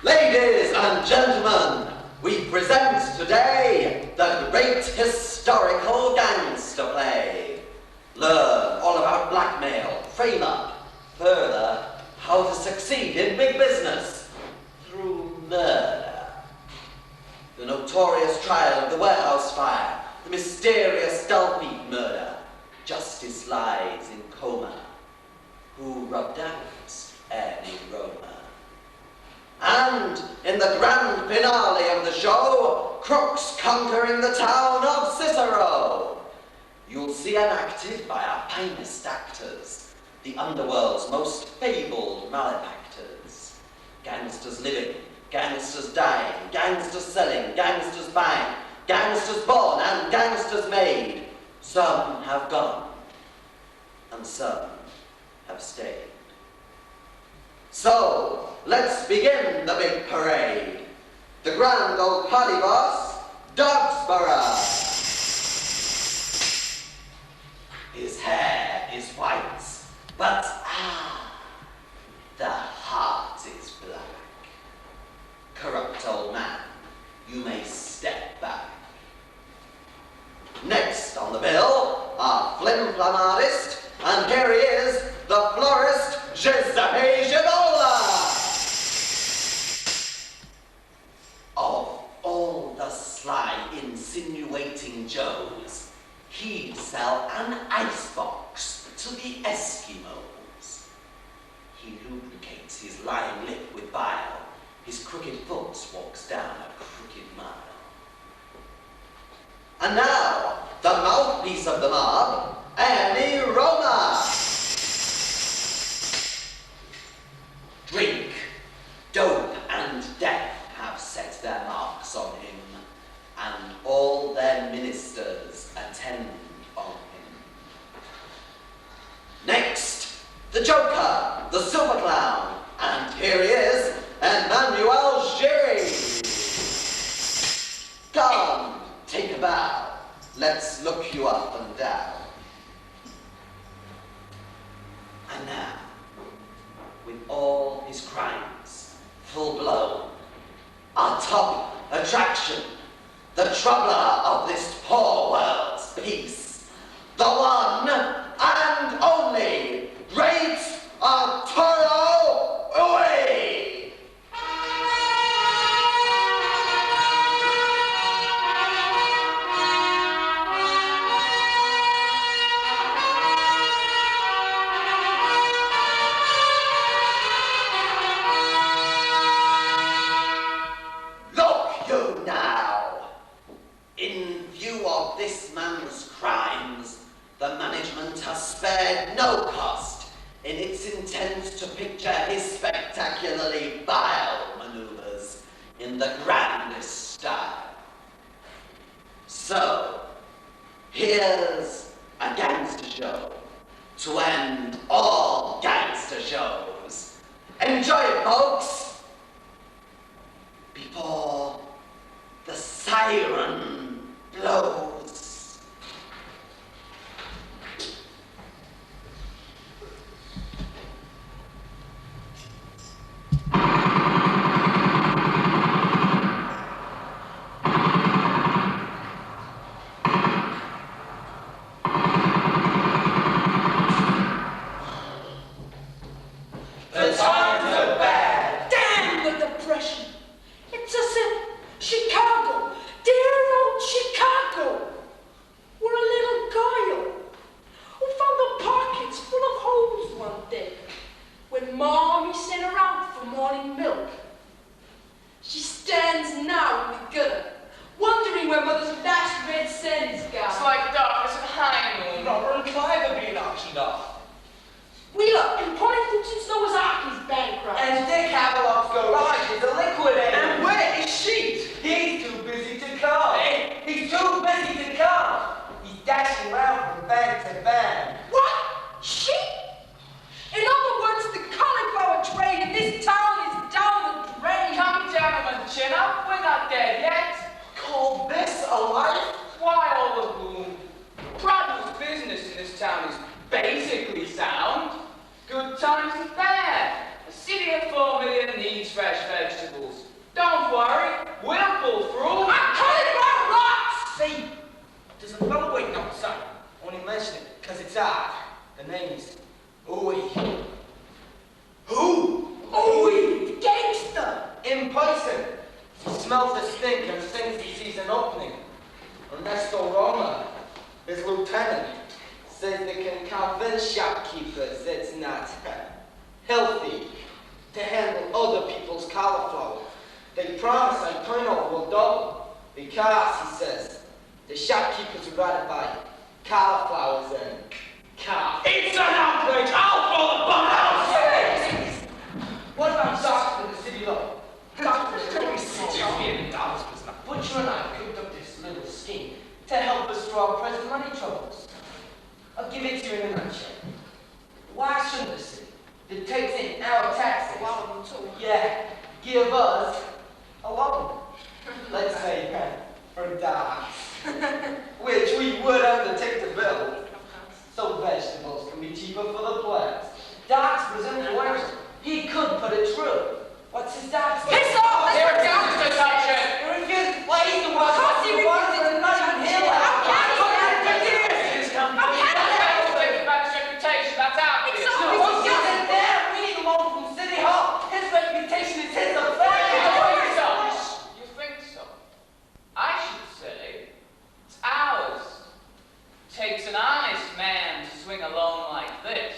Ladies and gentlemen, we present today the great historical gangster play. Learn all about blackmail, frame up, further, how to succeed in big business through murder. The notorious trial of the warehouse fire, the mysterious Dulpeat murder. Justice lies in coma. Who rubbed out Annie Roma? And in the grand finale of the show, crooks conquering the town of Cicero. You'll see enacted by our finest actors, the underworld's most fabled malefactors. Gangsters living, gangsters dying, gangsters selling, gangsters buying, gangsters born and gangsters made. Some have gone, and some have stayed. So, let's begin the big parade. The grand old party boss, Dogsborough. His hair is white, but the heart is black. Corrupt old man, you may step back. Next on the bill, our flim-flam artist, and here he is, the florist, Giuseppe Gigola. Of all the sly, insinuating Joes, he'd sell an icebox to the Eskimos. He lubricates his lying lip with bile. His crooked foot walks down a crooked mile. And now, the mouthpiece of the mob, Annie Roma. Drink, dope, and death have set their marks on him, and all their ministers attend on him. Next, the Joker, the Super Clown, and here he is, Emmanuel Giry. Come, take a bow. Let's look you up and down. And now, with all his crimes full blown, our top attraction, the troubler of this poor world's peace, the one and only great Arturo Ui. The management has spared no cost in its intent to picture his spectacularly vile maneuvers in the grandest style. So, here's a gangster show to end all gangster shows. Enjoy it, folks, before the siren blows. Basically sound. Good times and fair. A city of 4 million needs fresh vegetables. smells the stink and thinks he sees an opening. Ernesto Roma, his lieutenant, says they can convince shopkeepers it's not healthy to handle other people's cauliflower. They promise our turnover will double because, he says, the shopkeepers would rather buy cauliflowers than coffee. It's an outrage! I'll call the bumhouse! What about doctors in the city law? Doctors Don't be such a weird dollars business. Butcher and I cooked up this little scheme to help us through our present money troubles. I'll give it to you in a nutshell. Why shouldn't the city, that takes in our taxes, yeah, give us a loan? Let's say for dollars, which we would undertake to build, so vegetables can be cheaper for the plants. Doc's presumed words, he could put it through. What's his doc's? Piss off! He refuses to touch it! He refuses to play the one. Of course he refuses to touch it. That's out It's here. not No, because he's in there. We need a loan from City Hall. His reputation is his affair. You think so? I should say it's ours. It takes an honest man to swing a loan like this.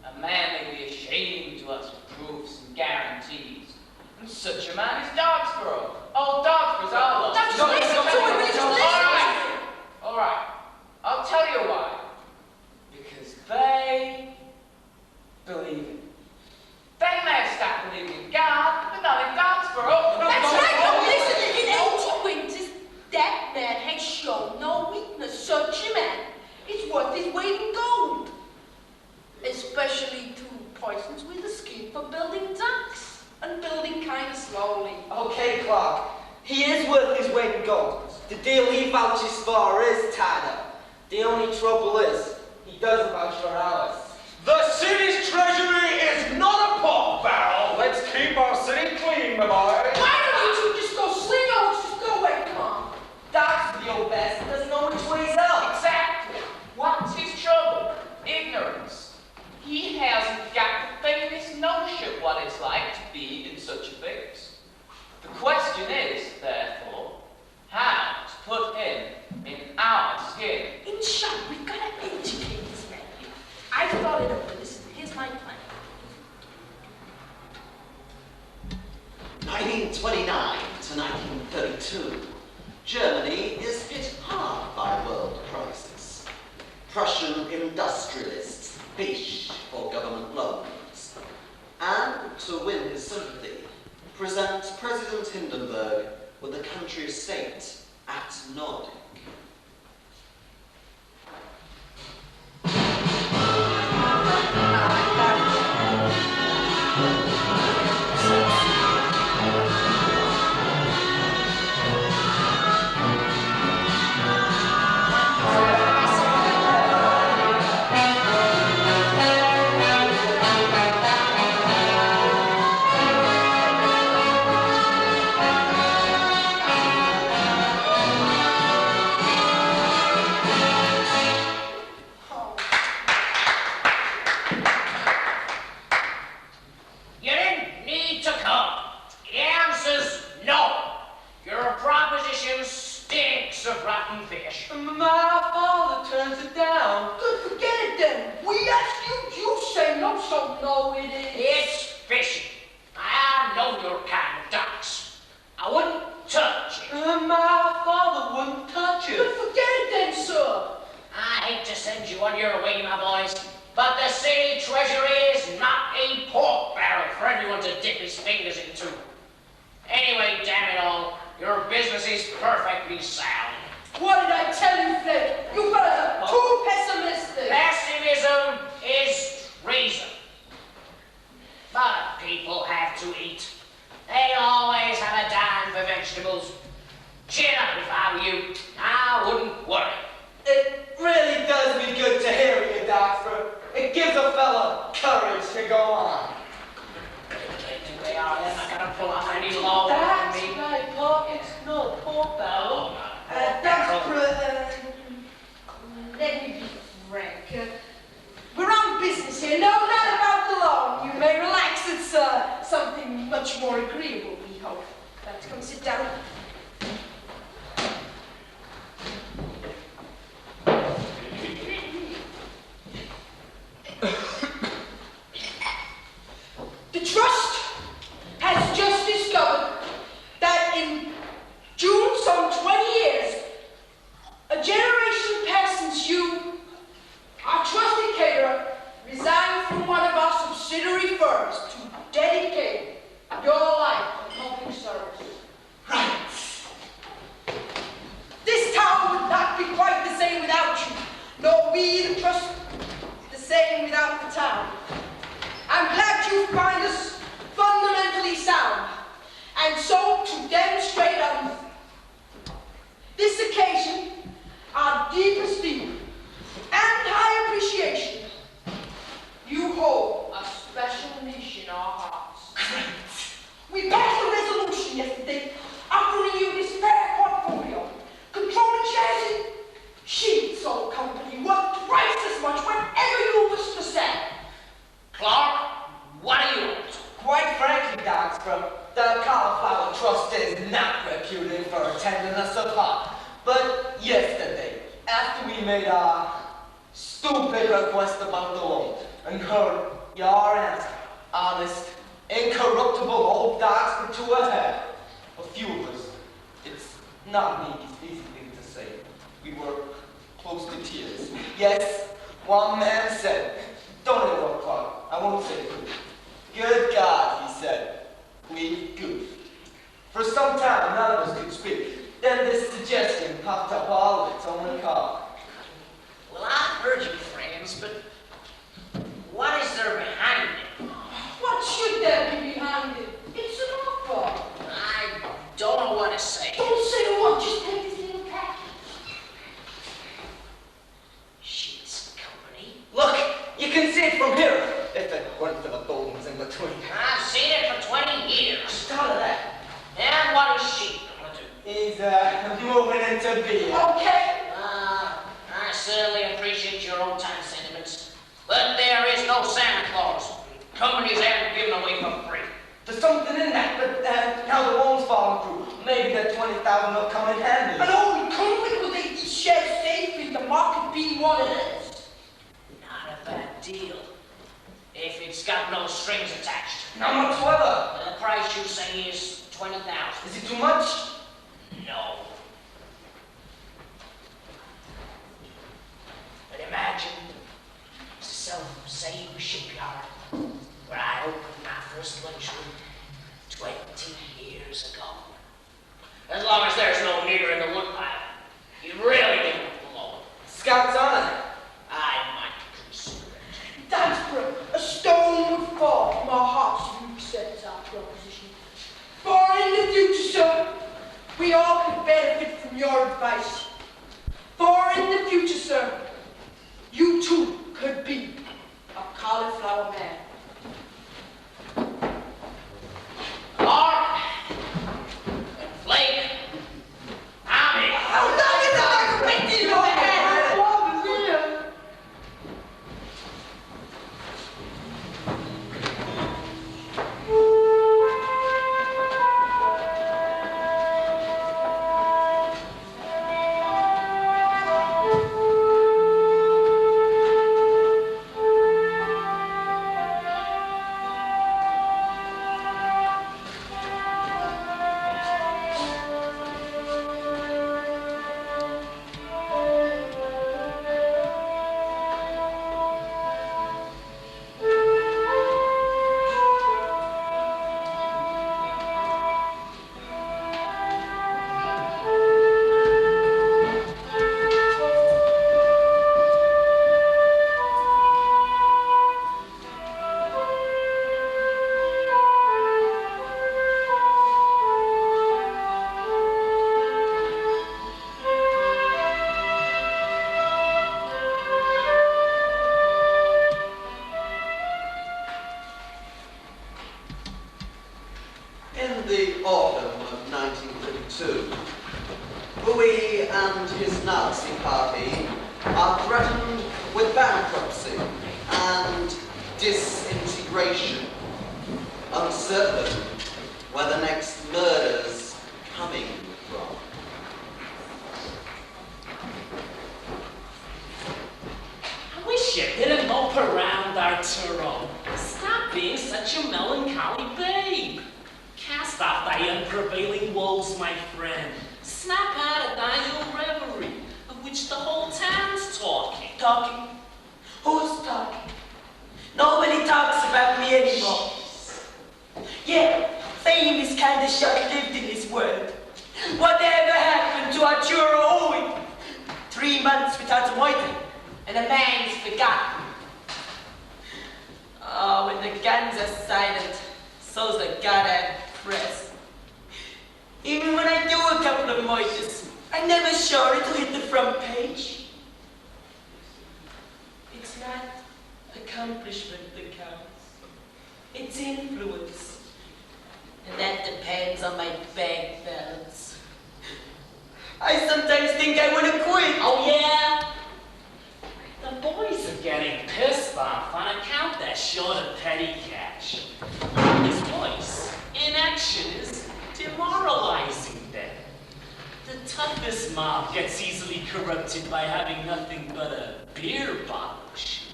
A man may be ashamed to us with proofs and guarantees. And such a man is Dogsborough. Old Dogsborough's our loan. Now just listen to him, will you just listen? All right. I'll tell you why. Because they believe it. They may have stopped believing in God, but not in Dogsborough. That's right, no, listen, in 80 winters, that man has shown no weakness. Such a man is worth his weight in gold. Especially two persons with a scheme for building docks, and building kind of slowly. Okay, Clark. He is worth his weight in gold. The deal he vouches for is tied up. The only trouble is, he doesn't vouch for ours. The city's treasury is not a pork barrel. Let's keep our city clean, my boy. Why don't you two just go sling out, just go away, come on. Doc's the old bastard, doesn't know which way's up. Exactly. What's his trouble? Ignorance. He hasn't got the faintest notion what it's like to be in such a fix. The question is, therefore, how to put him in our skin. In short, we've got to educate this man here. I thought it over. Listen, here's my plan. 1929 to 1932, Germany is hit hard by world crisis. Prussian industrialists fish for government loans, and to win his sympathy, present President Hindenburg with the country estate at Nordic. My father turns it down. Good, forget it then. We ask you, you say no, so no it is. It's fishing. I know your kind of ducks. I wouldn't touch it. My father wouldn't touch Good, it. forget it then, sir. I hate to send you on your way, my boys, but the city treasury is not a pork barrel for everyone to dip his fingers into. Anyway, damn it all, your business is perfectly sound. What did I tell you, Flake? You fellas are too pessimistic. Pessimism is treason. But people have to eat. They always have a dime for vegetables. Chin up if I were you. I wouldn't worry. It really does me good to hear you, Doctor. It gives a fella courage to go on. They are. They're not gonna pull off any law That's on me. right, Clark. It's no pork barrel. Let me be frank. We're on business here. No, not about the law. You may relax. It's something much more agreeable, we hope. Let's come sit down. The Trust has just discovered that in June, some 20 years, a generation passed since you, our trusted caterer, resigned from one of our subsidiary firms to dedicate your life to public service. Right. This town would not be quite the same without you, nor we, the Trust, the same without the town. I'm glad you find us fundamentally sound, and so to demonstrate on this occasion our deep esteem and high appreciation, you hold a special niche in our hearts. We passed a resolution yesterday offering you this fair portfolio, controlling shares in Sheets Old Company, worth twice as much whenever you wish to sell. Clark, what do you want? Quite frankly, Doxborough, the Cauliflower Trust is not reputed for attending us apart. But yesterday, after we made our stupid request about the loan and heard your answer, honest, incorruptible old Doxborough to a hair, a few of us, it's not an easy thing to say. We were close to tears. Yes, one man said, "Don't interrupt, Clark. I won't say who. Good God," he said, "we goofed." For some time, none of us could speak. Then this suggestion popped up all of its own accord. Well, I've heard you, friends, but what is there behind it? What should there be behind it? It's an offer. I don't know what to say. Don't say what, just take this little package. Sheets Company? Look, you can see it from here, if it weren't for the buildings in between. I've seen it for 20 years. Start of that. And what is she gonna do? He's moving into being. Okay. I certainly appreciate your old-time sentiments, but there is no Santa Claus. Companies aren't given away for free. There's something in that, but now the loan's falling through. Maybe that 20,000 will come in handy. And only come liquidate these shares safely, the market being what it is. Not a bad deal. If it's got no strings attached. Not much weather. The price you say is 20,000. Is it too much? No. But imagine it's the self-same shipyard where I opened my first lunchroom 20 years ago. As long as there's no nigger in the woodpile, you really give it the loan. Scout's on it. I might consider it. Doxborough, a stone would fall from our hearts if you accept our proposition. For in the future, sir, we all could benefit from your advice. For in the future, sir, you too could be a cauliflower man. Carr, Blake, I'm in. Oh, look at that! I can wait till you go ahead! In the autumn of 1932, Ui and his Nazi party are threatened with bankruptcy and disintegration. Uncertain where the next murders high and prevailing woes, my friend. Snap out of thine own reverie, of which the whole town's talking. Talking? Who's talking? Nobody talks about me anymore. Yeah, fame is kind of short-lived in this world. Whatever happened to Arturo Ui? 3 months without a moitin, and a man's forgotten. Oh, when the guns are silent, so's the goddamn press. Even when I do a couple of moitins, I'm never sure it'll hit the front page. It's not accomplishment that counts. It's influence. And that depends on my bank balance. I sometimes think I want to quit. Oh, yeah? The boys are getting pissed off on account they're short of petty cash. His voice, inaction, is demoralizing them. The toughest mob gets easily corrupted by having nothing but a beer bottle shoot.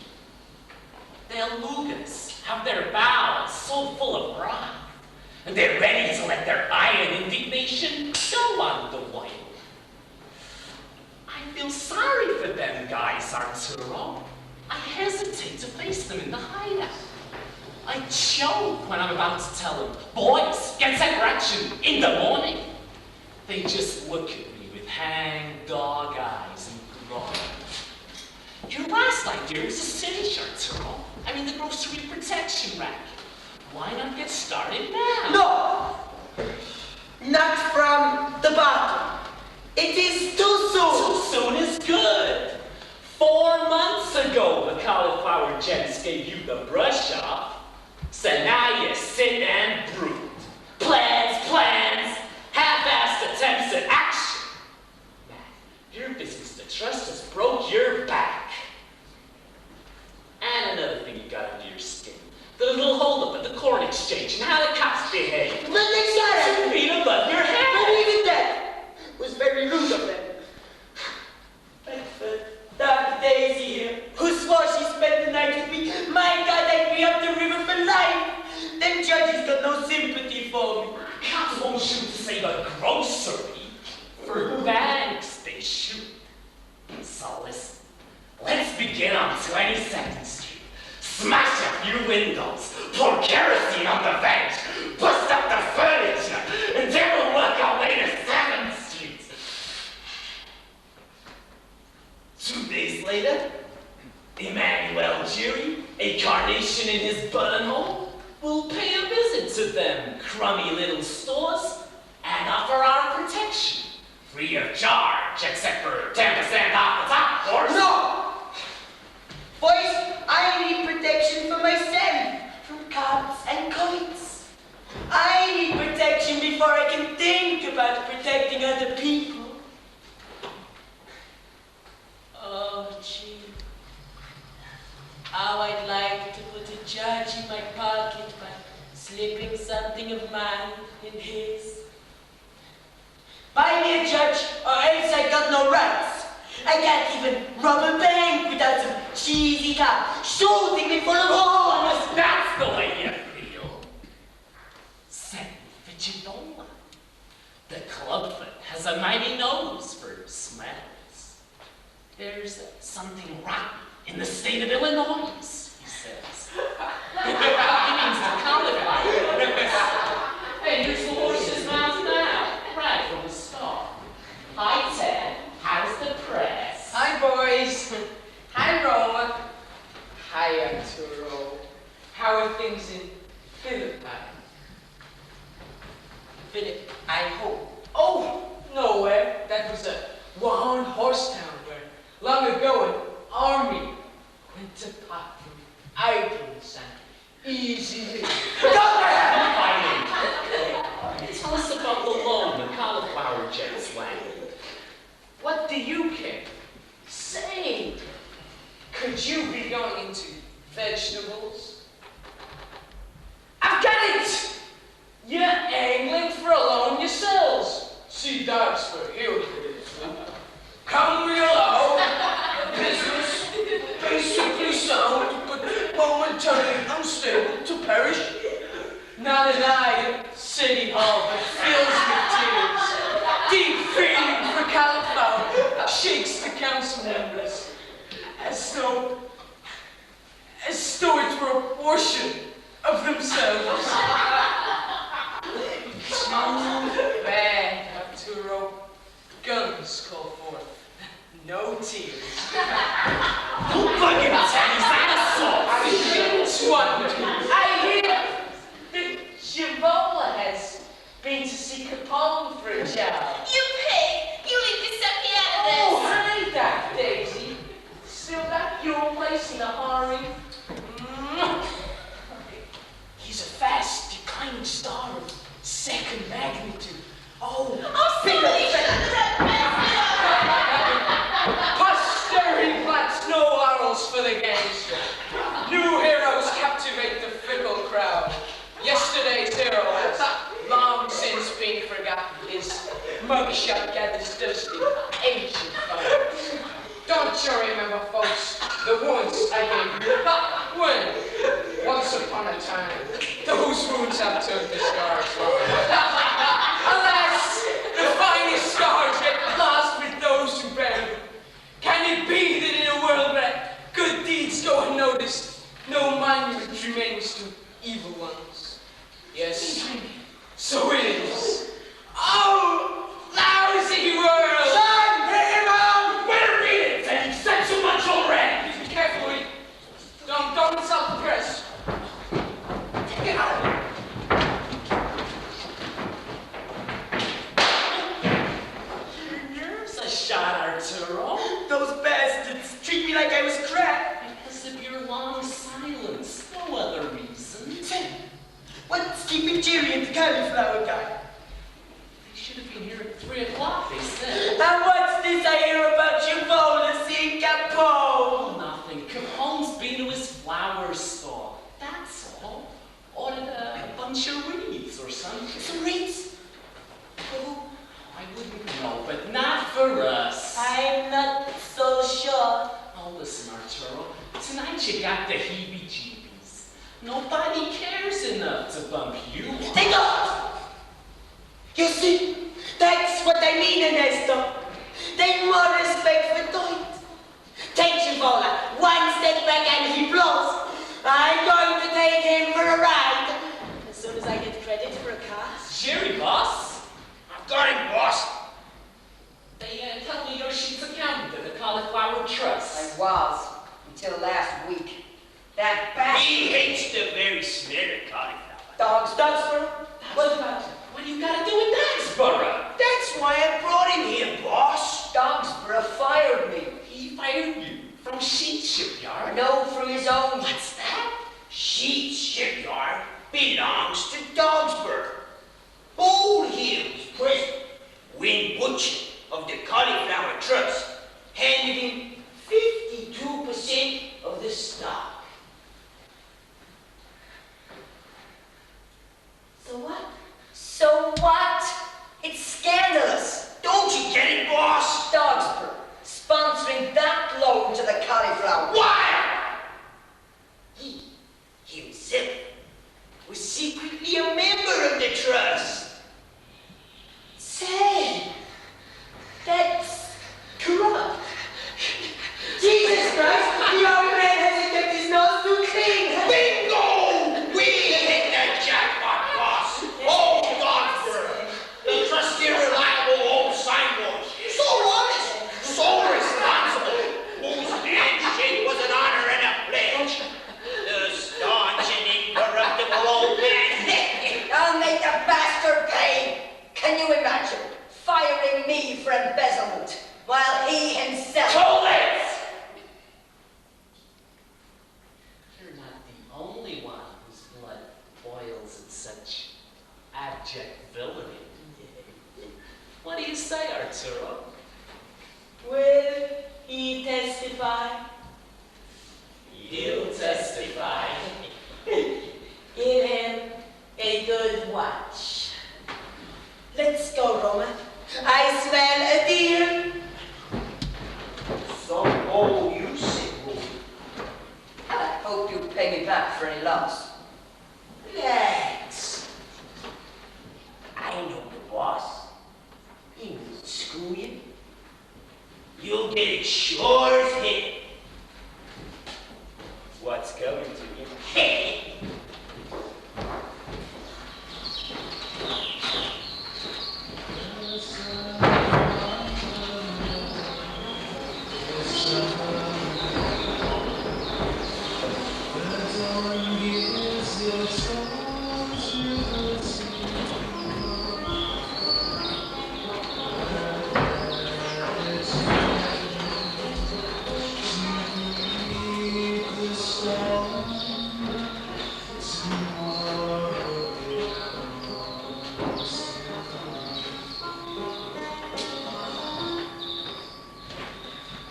Their lugas have their bowels so full of wrath, and they're ready to let their iron indignation go on the while. I feel sorry for them guys, Arturo. I hesitate to face them in the hideout. I choke when I'm about to tell them, boys, get set for action in the morning. They just look at me with hang-dog eyes and groan. Your last idea is a cinch, Arturo. I mean the grocery protection racket. Why not get started now? No! Not from the bottom. It is too soon. Too soon is good. 4 months ago, the cauliflower gents gave you the brush off. So now you sit and brood. Plans, half-assed attempts at action. Man, your business to trust has broke your back. And another thing you got under your skin. The little holdup at the corn exchange and how the cops behave. But they got 2 feet above your head. But even that was very rude of them. Dr. Daisy here, who swore she spent the night with me. My God, I'd be up the river for life. Them judges got no sympathy for me. Cops won't shoot to save a grocery. For banks, they shoot. So listen, let's begin on 22nd Street. Smash a few windows, pour kerosene on the vent, bust up the furniture, and then we'll work our way to 7th Street. 2 days later, Emmanuel Jury, a carnation in his buttonhole, will pay a visit to them crummy little stores and offer our protection. Free of charge, except for 10% off the top, of course. No! Boys, I need protection for myself from cops and kites. I need protection before I can think about protecting other people. Oh, gee. How I'd like to put a judge in my pocket by slipping something of mine in his. Buy me a judge, or else I got no rights. I can't even rob a bank without some cheesy cop shooting me full of holes. That's the way you feel. San Fichitola. The clubfoot has a mighty nose for smells. There's something rotten in the state of Illinois, he says. He means the cauliflower. Hey, here's the horse's mouth now, right from the start. Hi, Ted. How's the press? Hi, boys. Hi, Roma. Hi, Arturo. How are things in Philippi? Philip, I hope. Oh, nowhere. That was a one-horse town where long ago an army went to pot from idleness and easy living. Tell us about the loan the cauliflower jets landed. What do you care? Say, could you be going into vegetables? I've got it! You're angling for a loan yourselves. See, that's for hillbillies. Come below. Business basically sound, but momentarily unstable to perish. Not an item. City Hall that fills with tears. Deep feeling for cauliflower shakes the council members as though it were a portion of themselves. Too bad, Arturo. Guns call forth no tears. Who fucking tells that assault? I shouldn't wonder. I hear that Javola has been to see Capone for a job. You pig! You leave this sucky out of this! Oh, hi, Doc Daisy. Still got your place in the hurry. He's a fast declining star of second magnitude. Oh, posterity plants no laurels for the gangster. New heroes captivate the fickle crowd. Yesterday's hero has long since been forgotten. His mugshot gathers dust in ancient fires. Don't you remember, folks, the wounds I gave you? When? Once upon a time, those wounds have turned the scars long. Alas, the finest scars get lost with those who bear them. Can it be that in a world where good deeds go unnoticed, no monument remains to evil ones? Yes, so it is. Oh, lousy world! Son, hit him out! Better read it, and you've said so much already! Be careful, Ui. Don't insult the press. Get out! Here's a shot, Arturo. Those bastards treat me like I was crap. Because of your long silence, no other reason. What's keeping Jerry and the cauliflower guy? They should have been here at 3 o'clock, they said. And what's this I hear about Javola seeing Capone? Oh, nothing. Capone's been to his flower store. That's all. Ordered a bunch of wreaths or something. Some wreaths? Oh, I wouldn't know, but not for us. I'm not so sure. Oh, listen, Arturo. Tonight you got the heebie-jeebies. Nobody cares enough to bump you. They don't! You see, that's what I mean, Ernesto. They've more respect for Doit. Take Javola one step back and he blows. I'm going to take him for a ride. As soon as I get credit for a car. Jerry, boss. I've got him, boss. They tell me you're she's accountant at the Cauliflower Trust. I was, until last week. That bastard. He hates the very smell of cauliflower. Dogsboro? What about it? What do you got to do with Dagsboro? That's why I brought him here, boss. Dogsboro fired me. He fired you from Sheet Shipyard. No, from his own. What's that? Sheet Shipyard belongs to Dogsboro. Old Hill's president, Win Butcher of the Cauliflower Trust, handed him 52% of the stock. So what? So what? It's scandalous. Don't you get it, boss? Dogsboro sponsoring that loan to the cauliflower. Why? He himself was secretly a member of the trust. Say, that's corrupt. Jesus Christ, the old man hasn't kept his nose too clean. Bingo! We hit the jackpot, boss. Oh, Dogsboro, the trusty, reliable old signboard. So honest, so responsible, whose handshake was an honor and a pledge. The staunch and incorruptible old man. I'll make the bastard pay. Can you imagine firing me for embezzlement while he himself... Hold it! You're not the only one whose blood boils at such abject villainy. What do you say, Arturo? Will he testify? He'll testify. Give him a good watch. Let's go, Roma. I smell a deal. Some old usage. I hope you pay me back for any loss. Relax. you'll get it sure as hell. What's coming to you? Hey!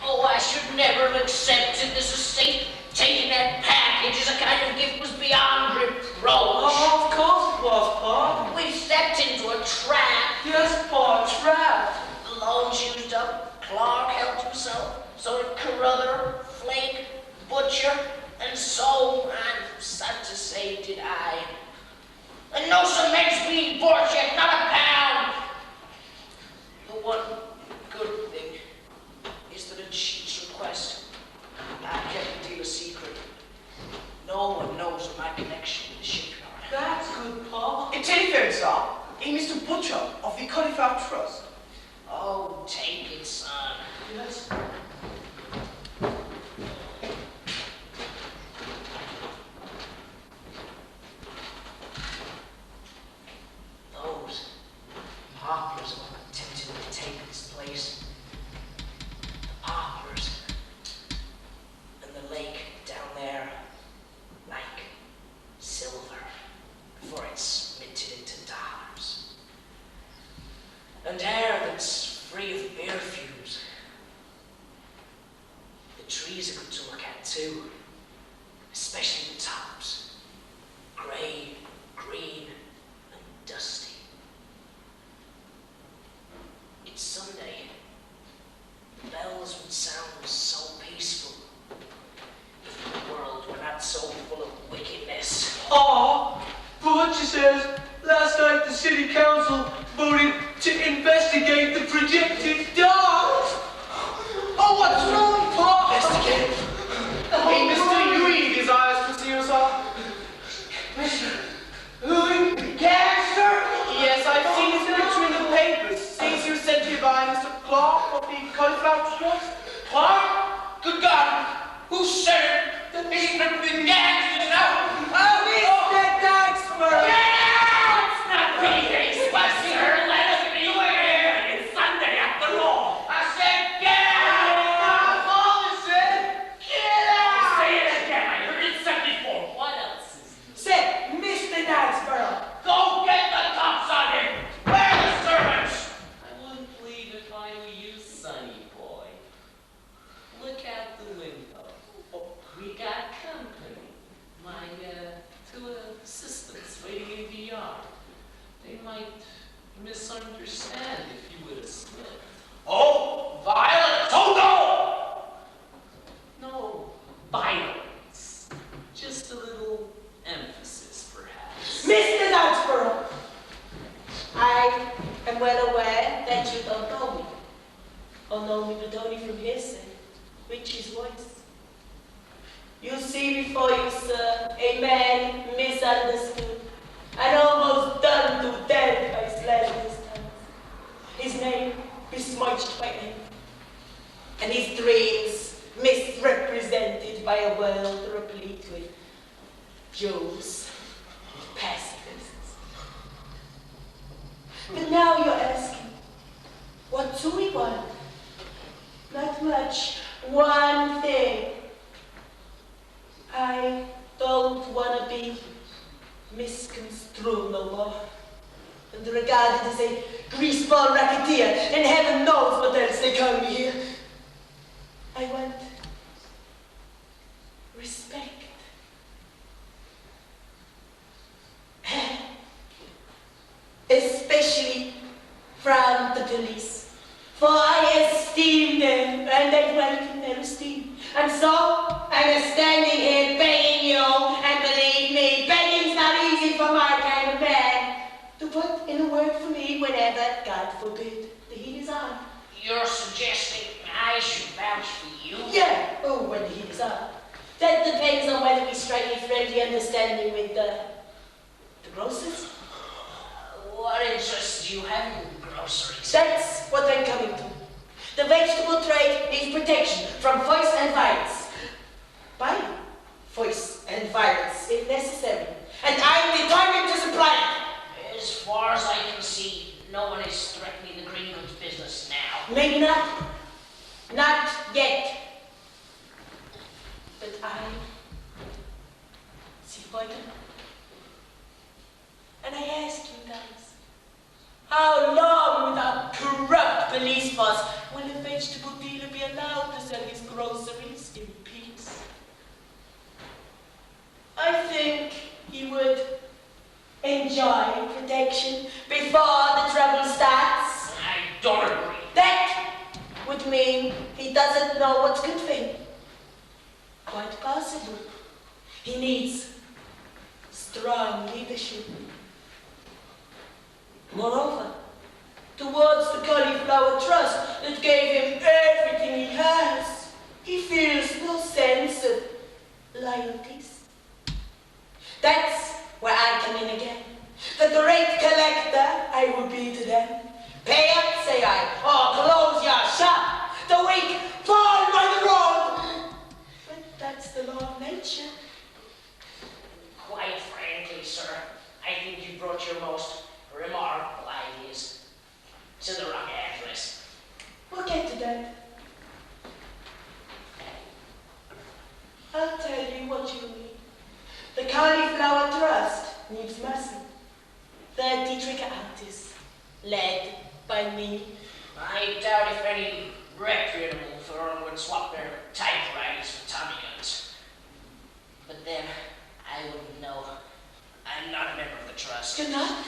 Oh, I should never have accepted this estate. Taking that package as a kind of gift was beyond reproach. Oh, of course it was, Pa. We stepped into a trap. Yes, Pa, trap. Loans used up, Clark helped himself, so did Carruthers, Flake, Butcher, and so, I'm sad to say, did I. And no cements being bought yet, not a pound. The one good thing is that at Sheet's request, I kept the deal a secret. No one knows of my connection with the shipyard. That's good, Pa. In telephone, sir. A Mr. Butcher of the Cauliflower Trust. Oh, take it, son. Yes. Those poplars are attempting to take this place. The poplars and the lake down there, like silver, before it's minted into dollars. And air that's free of beer fumes. The trees are good to look at too, especially the tops. Grey, green, and dusty. It's Sunday. The bells would sound so peaceful if the world were not so full of wickedness. Pa, Butcher says last night the city council voted to investigate the projected dogs. Oh, what's wrong, Pa? Investigate. Hey, Mr. Ui desires to see you, sir. Mr. Ui Gangster? Yes, I've seen his picture in the papers. Seems you sent here by Mr. Clark of the Cauliflower Trust. Clark? Good God! Who said it? He's been gangsters now! Oh, Mr. Dogspur! It's not Peter's, but sir, let us be aware. It's Sunday after all. I said get out! My father said, Get out! Say it again, I heard it said before. What else is Say, Mr. Dogspur! Go get the cops on him! Where are the servants? I wouldn't believe if I were you, sonny boy. Look out the window. We got company. My two assistants waiting in the yard. They might misunderstand if you would have slipped. Oh, Violet Toto! No violence. Just a little emphasis, perhaps. Mr. Dogspur! I am well aware that you don't know me. Or know me but only from hearsay, which is voice. You see before you, sir, a man misunderstood and almost done to death by slanderous tongues. His name besmirched by envy, and his dreams misrepresented by a world replete with Jews and pacifists. But now you're asking, what do we want? Not much. One thing. I don't want to be misconstrued no more and regarded as a greaseball racketeer, and heaven knows what else they call me here. I want respect. Especially from the police, for I esteem them and I welcome their esteem. And so, I'm standing here begging you, and believe me, begging's not easy for my kind of man, to put in a word for me whenever, God forbid, the heat is on. You're suggesting I should cash for you? Yeah, oh, when the heat is up. That depends on whether we strike a friendly understanding with the grocers. What interest do you have in groceries? That's what I'm coming to. The vegetable trade needs protection from voice and violence. By voice and violence, if necessary. And I'm determined to supply it. As far as I can see, no one is threatening the green goods business now. Maybe not. Not yet. But I see Pickard. And I ask you guys, how long without corrupt police force will a vegetable dealer be allowed to sell his groceries in peace? I think he would enjoy protection before the trouble starts. I don't agree. That would mean he doesn't know what's good for him. Quite possible. He needs strong leadership. Moreover, towards the cauliflower trust that gave him everything he has, he feels no sense of loyalties. That's where I come in again. The great collector I will be to them. Pay up, say I, or close your shop. The weak fall by the road. But that's the law of nature. Quite frankly, sir, I think you brought your most remarkable ideas to the wrong address. We'll get to that. I'll tell you what you need. The Cauliflower Trust needs muscle. 30 trigger artists, led by me. I doubt if any reputable firm would swap their typewriters for Tommy guns. But then, I wouldn't know. I'm not a member of the trust. You're not?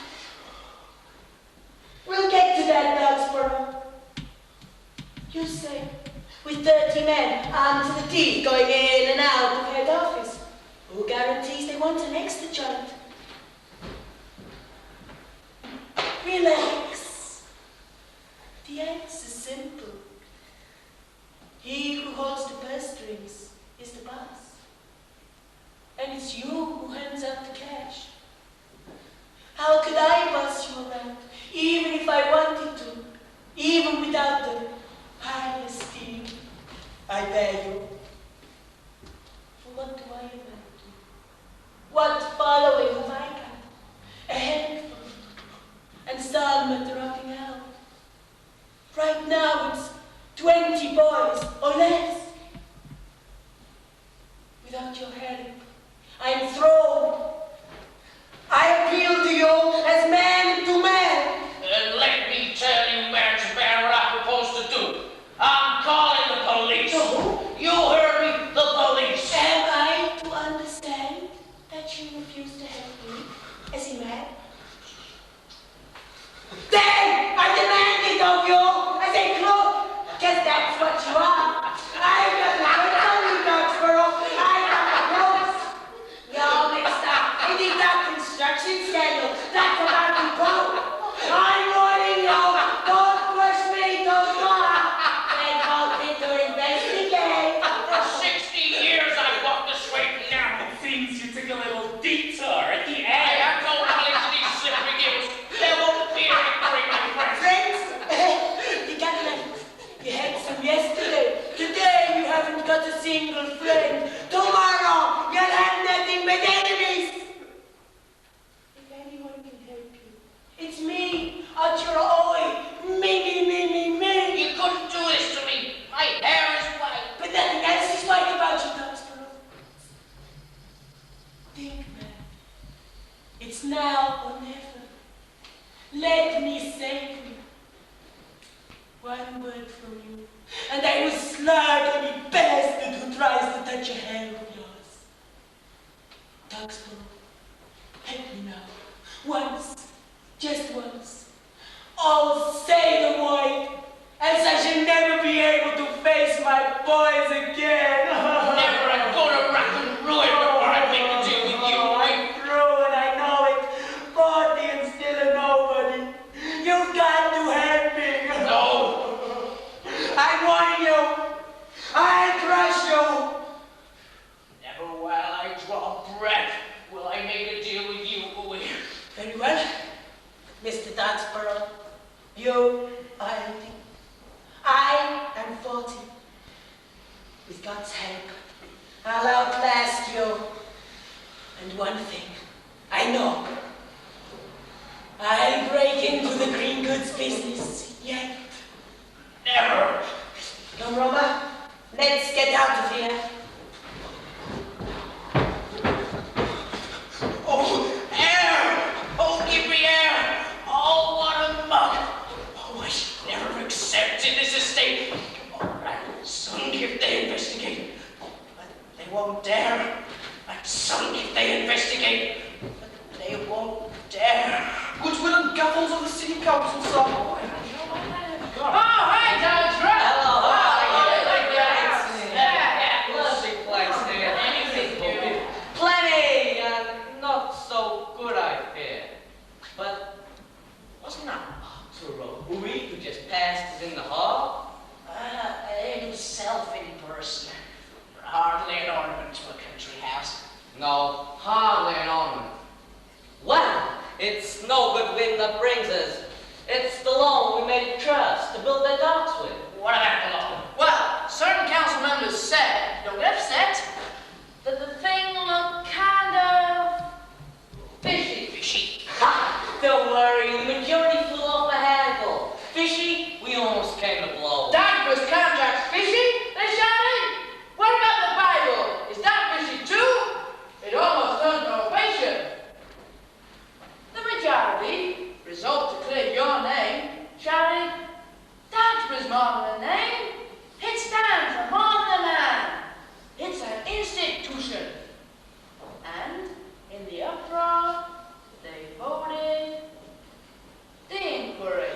We'll get to that, Dogsborough. You say, with 30 men armed to the teeth going in and out of head office, who guarantees they want an extra joint? Relax. The answer's simple. He who holds the purse strings is the boss. And it's you who hands out the cash. How could I boss you around, even if I wanted to, even without the high esteem I bear you? What do I amount to? What following have I got? A handful. And some are dropping out. Right now it's 20 boys or less. Without your help, I'm thrown. I appeal to you as man to man. Let me tell you, man to man, what I'm supposed to do. I'm calling the police. No. You heard me, the police. Am I to understand that you refuse to help me? Is he mad? Then I demand it of you as a crook, because that's what you are. I'm not the good on you, Dogsborough. I'm not the crooks. You're mixed up in the dark construction scandal. That's about to go. I'm warning you. Don't push me too far. Then call me to investigate. For 60 years I've walked this way now. It seems you took a little detour at the I end. have no knowledge of these slippery gibbons. There won't be a victory, my friend. Friends, you got nothing. You had some yesterday. Today you haven't got a single friend. Tomorrow you'll have nothing but enemies. If anyone can help you, it's me, Arturo Ui. Me. You couldn't do this to me. My hair is white. But nothing else is white about you, Dogsborough. Think, man. It's now or never. Let me save you. One word from you, and I will slug any bastard who tries to touch a hand of yours. Dogsborough, help me now. Once, just once. Oh, say the word, else I shall never be able to face my boys again. Never a go to rock and ruin before I make a deal with you. I'm through and I know it. 40 and still a nobody. You've got to help me. No. I warn you. You are 80. I am 40. With God's help, I'll outlast you. And one thing I know. I'll break into the green goods business yet. Never. Come, Roma. Let's get out of here. Oh, air! Oh, give me air! Oh, what a mug! Oh, I should never have accepted this estate. I'm sunk if they investigate. But they won't dare. I'm sunk if they investigate. But they won't dare. Good will and gaffles of the city council, sir. Oh, hi, Nigel. Hello. Yeah, lovely place here. Anything good? Plenty, and not so good, I fear. But wasn't that Arturo Ui who just passed us in the hall? Himself in person. Hardly an ornament to a country house. No, hardly an ornament. Well, it's no good wind that brings us. It's the loan we made trust to build their docks with. What about the law? Well, certain council members said, don't get upset, that the thing looked kind of fishy. Fishy. Ha! Don't worry, the majority flew off a handful. Fishy, we almost came to blows. Douglas contract's fishy? They shouted. What about the Bible? Is that fishy too? It almost turned to ovation. The majority, resolved to clear your name, shouted, Dagsbury's more than a name. It stands for more than a man. It's an institution. And in the uproar, they voted the inquiry.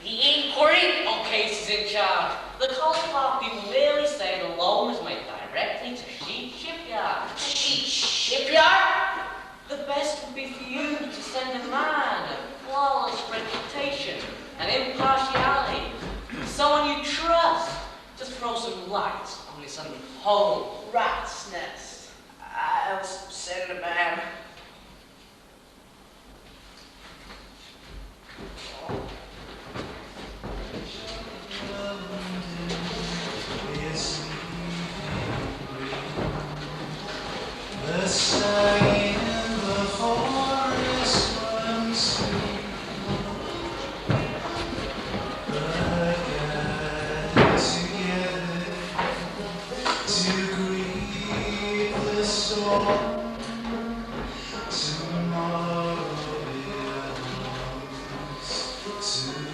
The inquiry on cases in charge. The College Park people merely say the loan was made directly to Sheep Shipyard. Sheep shipyard? The best would be for you to send a man of flawless reputation and impartiality. Someone you trust to throw some light on this unwhole rat's nest. I'll send a man. The sighing in the forest runs sweet, but gather together to greet the storm. Tomorrow belongs to me.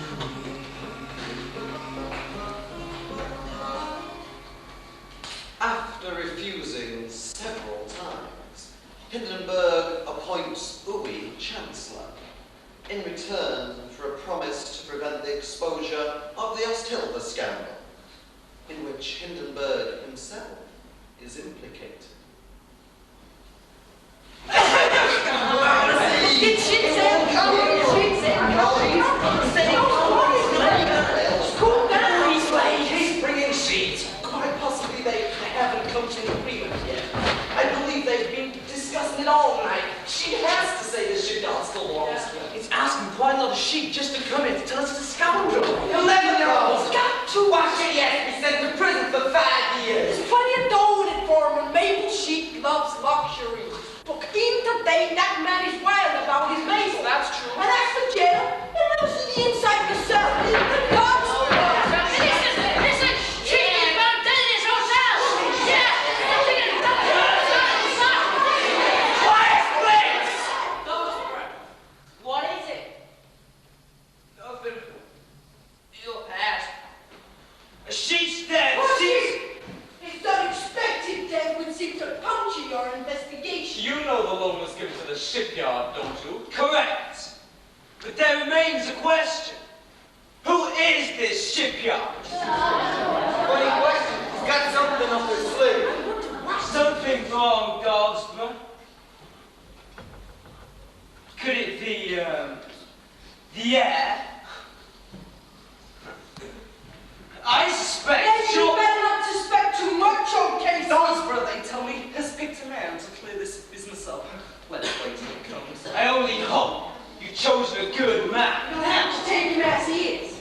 After refusing several times, Hindenburg appoints Ui Chancellor, in return for a promise to prevent the exposure of the Osthilda scandal, in which Hindenburg himself is implicated. He's bringing seeds. Quite possibly they haven't come to an agreement yet. I believe they've been discussing it all night. She has to say the shipyard still belongs to her. It's asking quite a lot of sheep just to come in to tell us it's a scoundrel. 11-year-olds. Got to Why should he have to be sent to prison for 5 years? There's plenty of dough in it for him, and Maple Sheep loves luxury. But even today, that man is wild about his Maple. That's true. And as for jail, he lives in the inside of the cell. And God's Listen, she's about to this hotel. Yeah. Quiet, please! What is it? Nothing. You'll ask. She's dead. It's unexpected death would seem to puncture your investigation. You know the loan was given to the shipyard, don't you? Correct. But there remains a question. Who is this shipyard? Funny question. He's got something up his sleeve. Something wrong, Dogsborough. Could it be, the air? I suspect Then you better not suspect too much on case. Dogsborough, they tell me, has picked a man to clear this business up. Let's wait till it comes. I only hope you've chosen a good man. You'll have to take him as he is.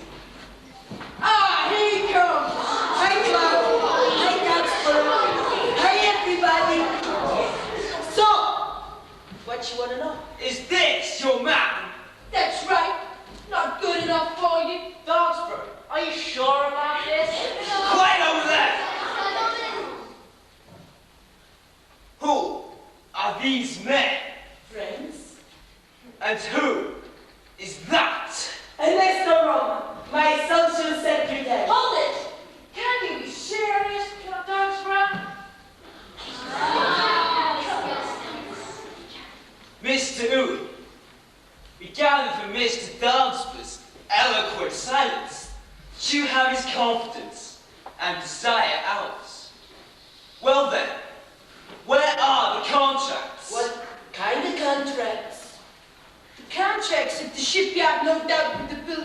But you have his confidence and desire ours. Well then, where are the contracts? What kind of contracts? The contracts at the shipyard, no doubt,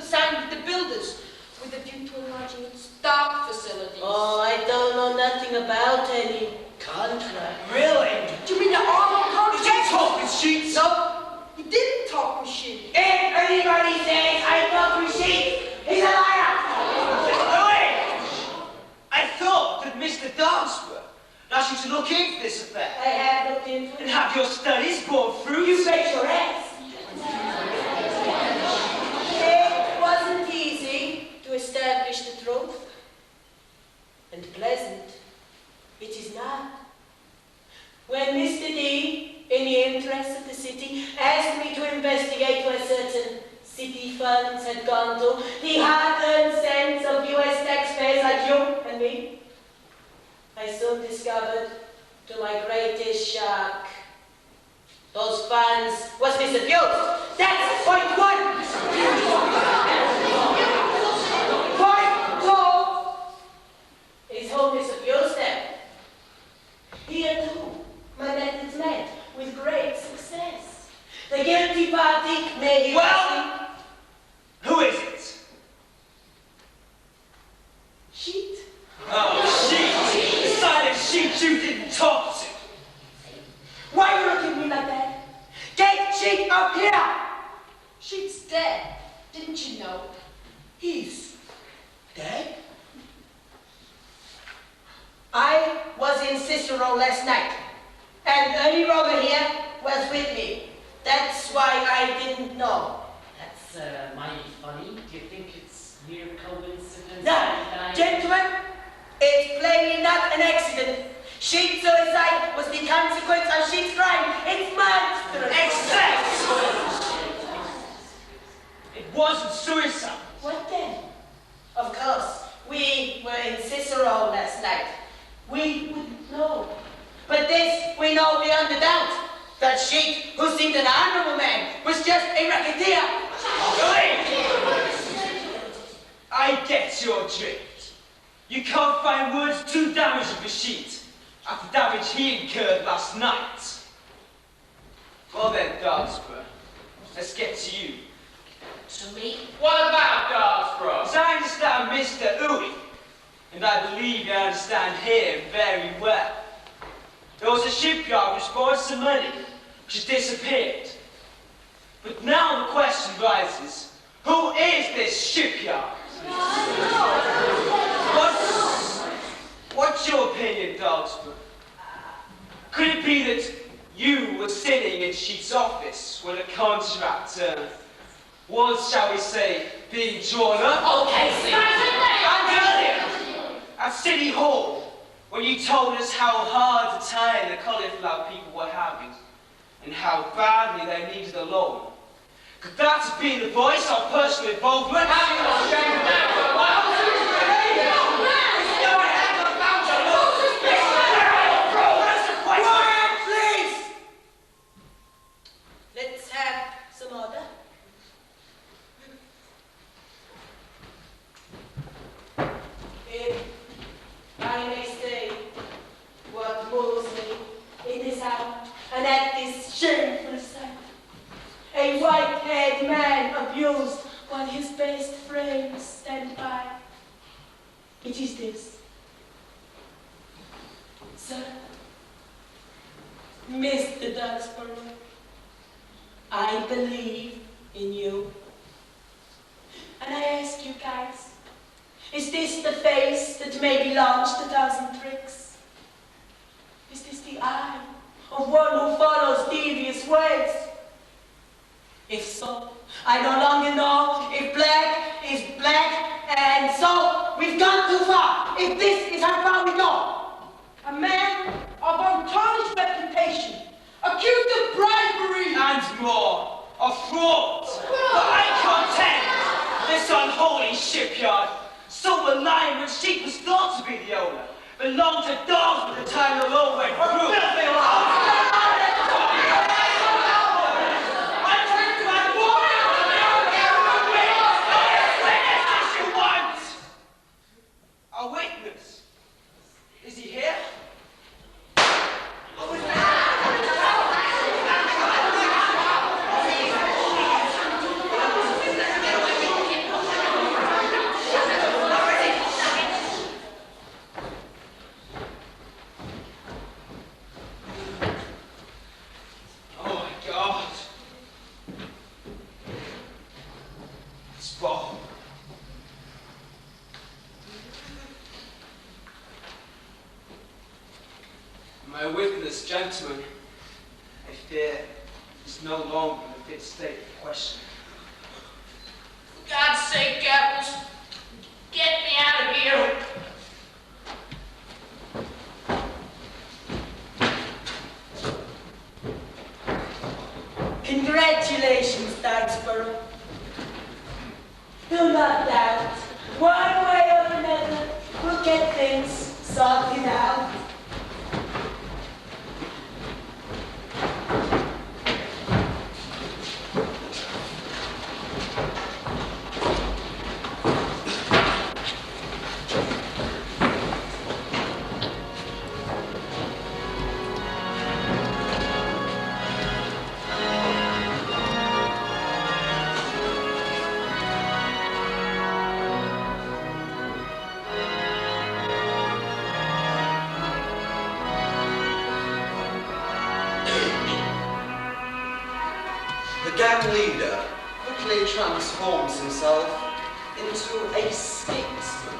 signed with the builders, with a view to enlarging its dock facilities. Oh, I don't know nothing about any contract. Really? Do you mean the armor Did you contracts? talk with sheets? No, he didn't talk with shit. If anybody says I talk with sheep, he's a liar! I thought that Mr. Darnsborough asked you to look into this affair I have looked into and it. have your studies brought through. You bet your ass! It wasn't easy to establish the truth. And pleasant. It is not. When Mr. D, in the interest of the city, asked me to investigate where certain city funds had gone to, the hard-earned cents of U.S. taxpayers like you and me, I soon discovered, to my greatest shock, those funds was misused. That's point one. Point two is who misused them. Here too, my methods met with great success. The guilty party may Well, who is it? Sheet. Oh, sheet! The silent sheet you didn't talk to. Why are you looking at me like that? Get Sheet up here! Sheet's dead. Didn't you know? He's dead? I was in Cicero last night, and Ernie Romer here was with me. That's why I didn't know. That's mighty funny. Do you think it's mere coincidence? Now, gentlemen, it's plainly not an accident. Sheet's suicide was the consequence of Sheet's crime. It's monstrous. Except it wasn't suicide. What then? Of course, we were in Cicero last night. We wouldn't know. But this we know beyond a doubt. That Sheet, who seemed an honorable man, was just a racketeer. I get your drift. You can't find words too damaging for Sheet after the damage he incurred last night. Well then, Darnsborough, let's get to you. To me? What about Darnsborough? As I understand Mr. Ui, and I believe you understand him very well, there was a shipyard which borrowed some money, which has disappeared. But now the question rises, who is this shipyard? What's your opinion, Darnsborough? Could it be that you were sitting in Sheet's office when a contract was, shall we say, being drawn up? Okay, see. And earlier, at City Hall, when you told us how hard a time the cauliflower people were having, and how badly they needed a loan. Could that have been the voice of personal involvement? Quiet, please! Let's have some order. If I may say what moves me in this hour and at this shameful sight, a white-haired man abused while his best friends stand by. It is this. Sir, Mr. Darnsborough, I believe in you. And I ask you guys, is this the face that maybe launched 1,000 tricks? Is this the eye of one who follows devious ways? If so, I no longer know if black is black, and so we've gone too far. If this is how far we go. A man of untarnished reputation, accused of bribery. And more, of fraud. But I contend this unholy shipyard, so maligned when Sheet was thought to be the owner, belonged to dogs by the time the loan went through. Spot. My witness, gentlemen, I fear is no longer in a fit state of question. For God's sake, Gapples, get me out of here. Congratulations, Darksborough. Do not doubt. One way or another, we'll get things sorted out. The gang leader quickly transforms himself into a statesman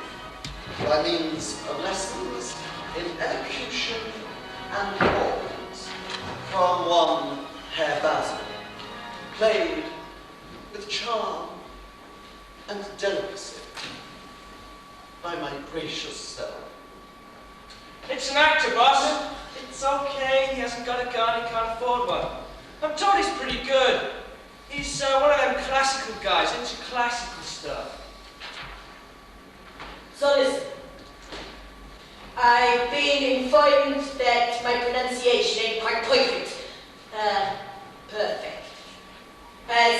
by means of lessons in elocution and chords from one Herr Basil, played with charm and delicacy by my gracious self. It's an actor, boss. It's okay, he hasn't got a gun, he can't afford one. I'm told he's pretty good. He's one of them classical guys, into classical stuff. So listen, I've been informed that my pronunciation ain't quite perfect. Perfect.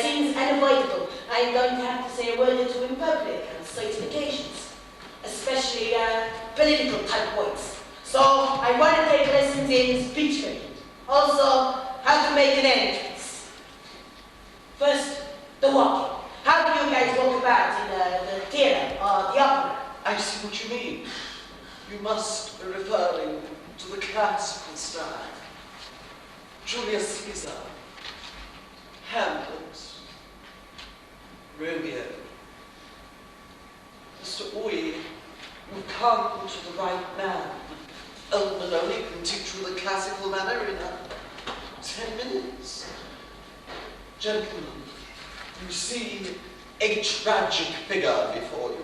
Seems unavoidable. I'm going to have to say a word or two in public on certain occasions, especially political type words. So I want to take lessons in speech making. Also, how to make an entrance. First, the walking. How do you guys walk about in the theatre or the opera? I see what you mean. You must be referring to the classical style. Julius Caesar, Hamlet, Romeo. Mr. Ui, you've come to the right man. Old Maloney can teach you the classical manner in 10 minutes. Gentlemen, you see a tragic figure before you.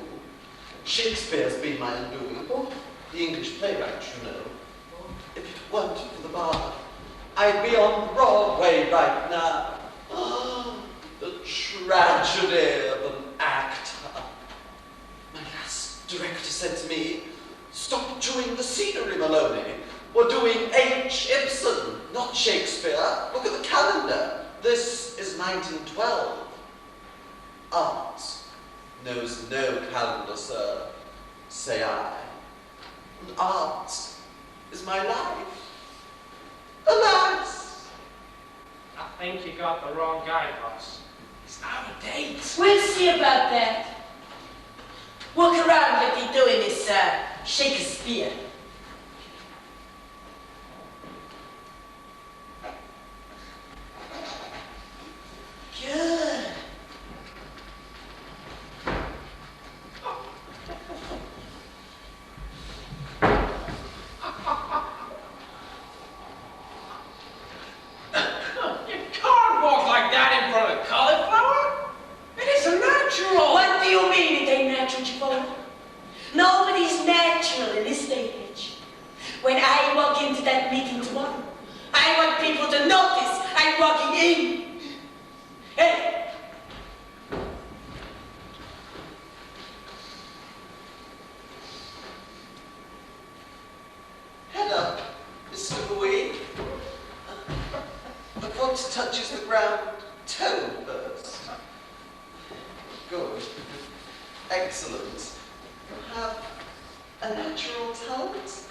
Shakespeare's been my undoing. The English playwright, you know. If it weren't for the bar, I'd be on Broadway right now. The tragedy of an actor. My last director said to me, stop doing the scenery, Maloney. We're doing H. Ibsen, not Shakespeare. Look at the calendar. This is 1912. Art knows no calendar, sir, say I. And art is my life. Alas! I think you got the wrong guy, boss. He's out of date. We'll see about that. Walk around like you're doing this Shakespeare. Good. You can't walk like that in front of cauliflower. It isn't natural. What do you mean it ain't natural, Chipotle? Nobody's natural in this day and age. When I walk into that meeting tomorrow, I want people to notice I'm walking in. Hey! Head up, Mr. Ui. The foot touches the ground, toe first. Good. Excellent. You have a natural talent.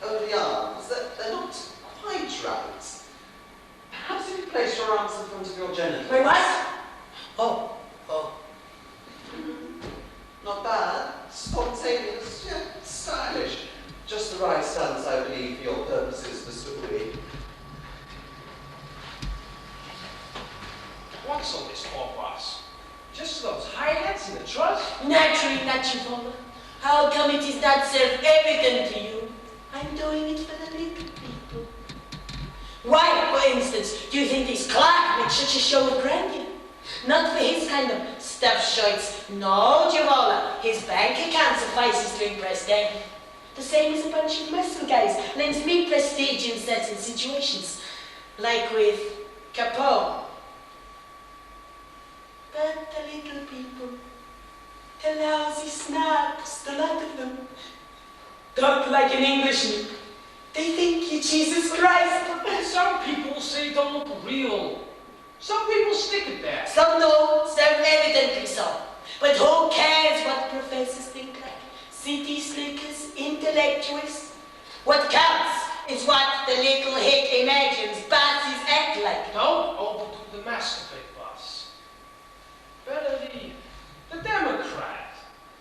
Oh, the arms, they're not quite right. Perhaps if you place your arms in front of your genitals. Wait, what? Oh. Not bad. Spontaneous, yeah, stylish. Just the right stance, I believe, for your purposes, Mr. Ui. What's all this for, boss? Just look. accepting the trust. Naturally, Nigel. How come it is not self-evident to you? I'm doing it for the little people. Why, for instance, do you think this Clark makes such a show of grandeur? Not for his kind of stuffed shirts. No, Javola. His bank account suffices to impress them. The same as a bunch of muscle guys lends me prestige in certain situations. Like with Capone. But the little people, the lousy snobs, the lot of them, talk like an Englishman. They think you Jesus Christ. Some people say don't look real. Some people stick it there. Some don't, self-evidently so. But who cares what professors think like? City slickers, intellectuals? What counts is what the little hick imagines bosses act like. Don't overdo the masturbate boss. Better the Democrat.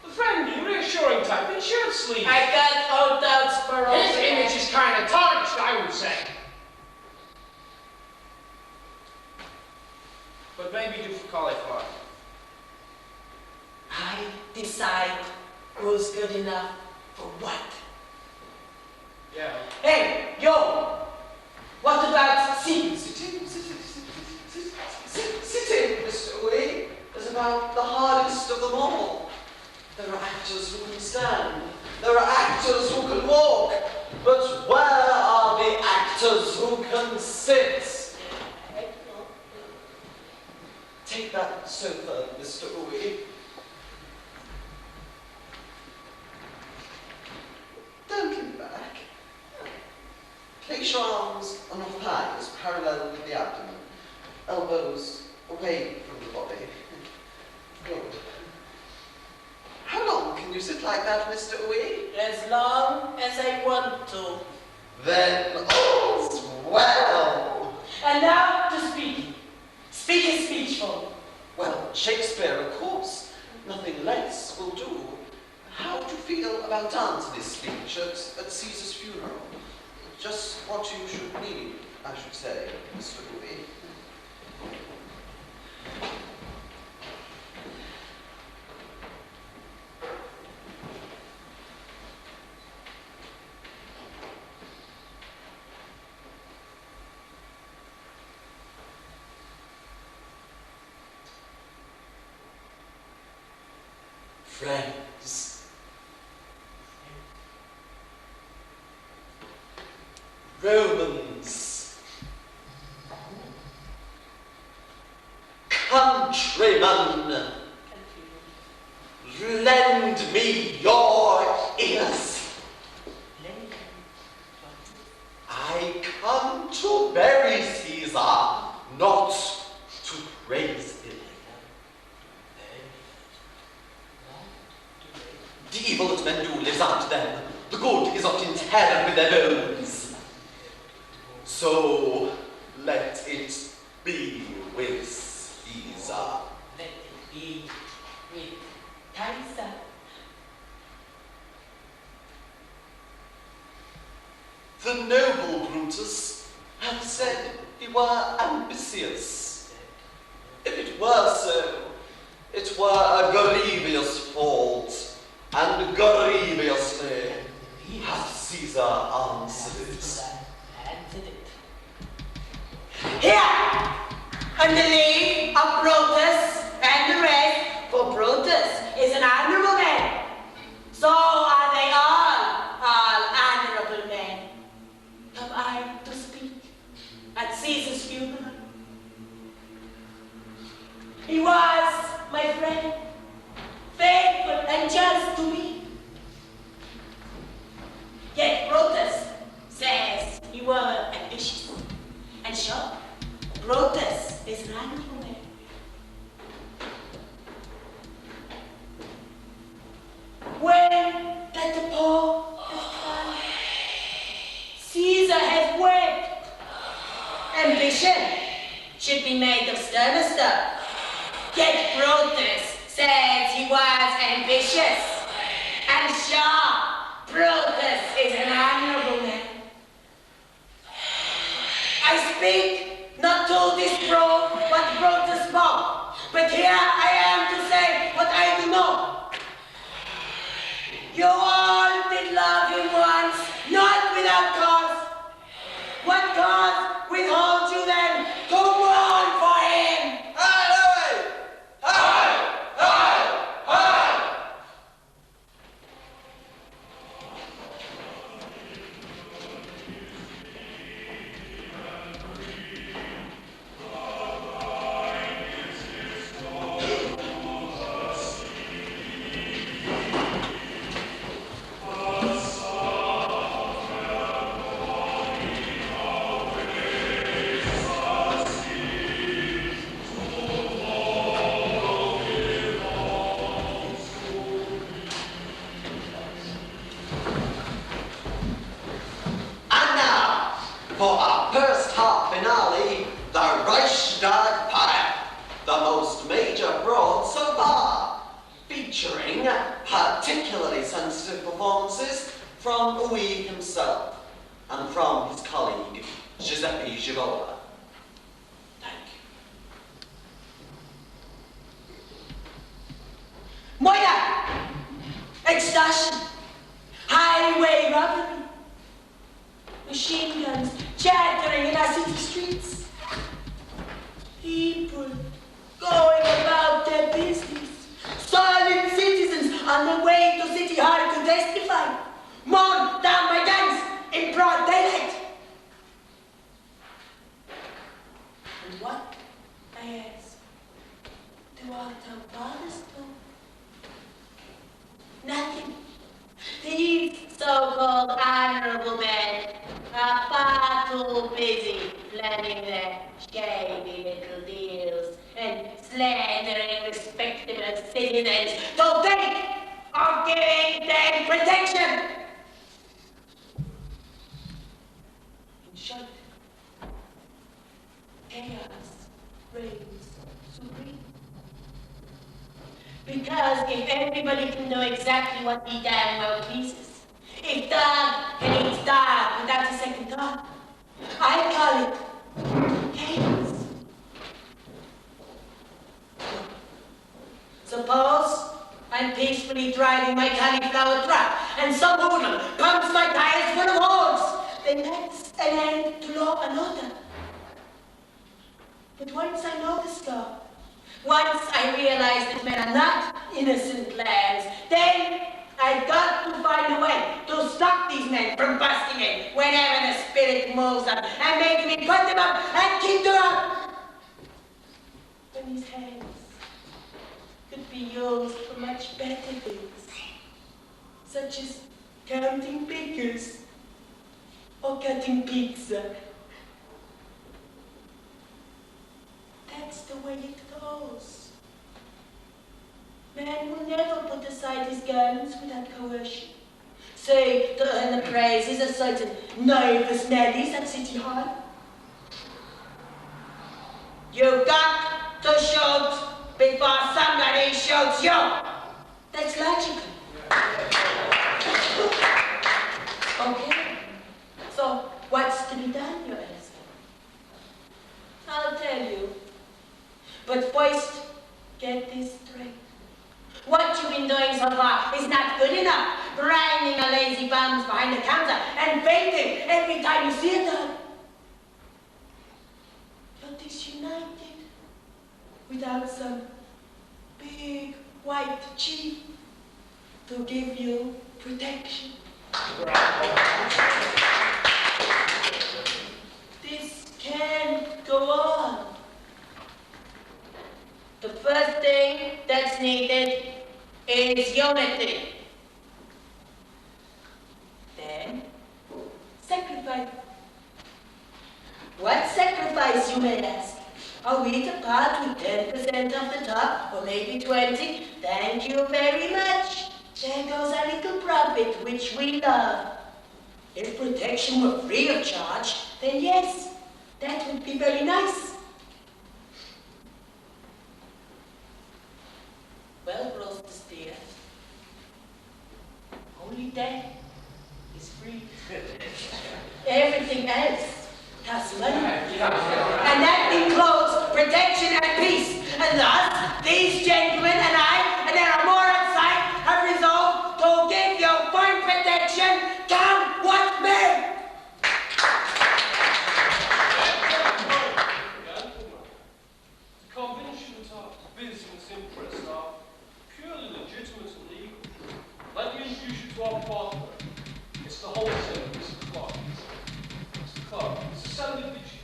The friendly, reassuring type in shirt sleeves. I got no doubts for all His image is kind of tarnished, I would say. But maybe do for cauliflower. I decide who's good enough for what. Yeah. Hey, yo! What about scenes? Sitting, Mr. Ui, is about the hardest of them all. There are actors who can stand. There are actors who can walk. But where are the actors who can sit? Take that sofa, Mr. Ui. Don't lean back. Place your arms on your thighs, parallel with the abdomen. Elbows away from the body. Good. How long can you sit like that, Mr. Ui? As long as I want to. Then all's well. And now to speaking. Speak a speech for me. Well, Shakespeare, of course. Nothing less will do. How do you feel about dancing this speech at Caesar's funeral? Just what you should need, I should say, Mr. Ui. Friends, Romans, countrymen, lend me your ears. I come to bury Caesar, not to praise him. The evil that men do lives out them. The good is not interred with their bones. So let it be with Caesar. Let it be with Caesar. The noble Brutus hath said he were ambitious. If it were so, it were a grievous fault. And grievously hath Caesar answered it. Here, on the leave of Brutus and the rest, for Brutus is an honorable man. So are they all honorable men. Come I to speak at Caesar's funeral. He was my friend, faithful and just to me. Yet Brutus says he were ambitious. And sure, Brutus is an honorable man. When that the poor has died, Caesar has wept. Ambition should be made of sterner stuff. Yet Brutus says he was ambitious. And sure, Brutus is an honorable man. I speak not to disprove what Brutus spoke, but here I am to say what I performances from Ui himself and from his colleague, Giuseppe Givola. Thank you. Moira! Extortion! Highway robbery! Machine guns chattering in our city streets. People going about their business. Silent citizens on their way to City Hall to testify. Mown down by guns in broad daylight. And what, I ask, do our town fathers do? Nothing. These so-called honorable men are far too busy planning their shady little deals and slandering respectable citizens to think of giving them protection. In short, chaos reigns supreme. Because if everybody can know exactly what he damn well pleases, if dog can eat dog without a second thought, I call it chaos. Suppose I'm peacefully driving my cauliflower truck and some hoodlum pumps my tires full of holes. Then that's an end to law and order. But once I know this law, once I realize that men are not innocent lambs, then I've got to find a way to stop these men from busting in whenever the spirit moves them and make me put them up and keep them up. When these hands could be used for much better things, such as counting pickers or cutting pizza. That's the way it goes. Man will never put aside his guns without coercion. Say, to earn the praises of certain nervous Nellies at City Hall. You've got to shoot before somebody shoots you. That's logical. Okay, so what's to be done, you're asking? I'll tell you. But first, get this straight. What you've been doing so far is not good enough. Grinding a lazy bums behind the counter and fainting every time you see a dog. You're disunited without some big white chief to give you protection. This can't go on. The first thing that's needed is unity. Then, sacrifice. What sacrifice, you may ask? Are we to part with 10% of the top, or maybe 20? Thank you very much. There goes our little profit, which we love. If protection were free of charge, then yes, that would be very nice. Well, Roasters dear, only that is free. Everything else costs money. And that includes protection and peace. And thus, these gentlemen and I, and there are more outside, have resolved to give you fine protection, come what may. The conventions of business interests are purely legitimate and legal. Let me introduce you to our partner. It's the wholesaler, Mr. Clark. Mr. Clark, it's a serendipity.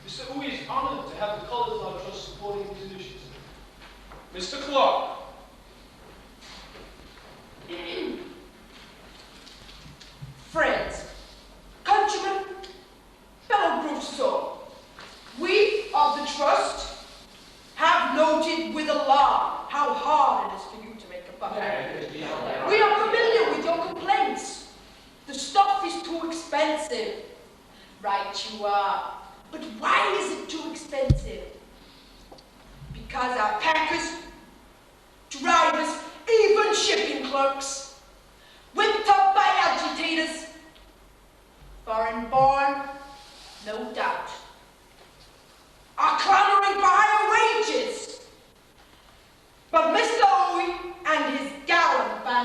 Mr. Ui is honored to have the College of our Trust supporting his initiative. Mr. Clark. Friends, countrymen, fellow groups so, we of the Trust have noted with alarm how hard it is for you to make a buck. We are familiar with your complaints. The stuff is too expensive. Right you are. But why is it too expensive? Because our packers, drivers, even shipping clerks, with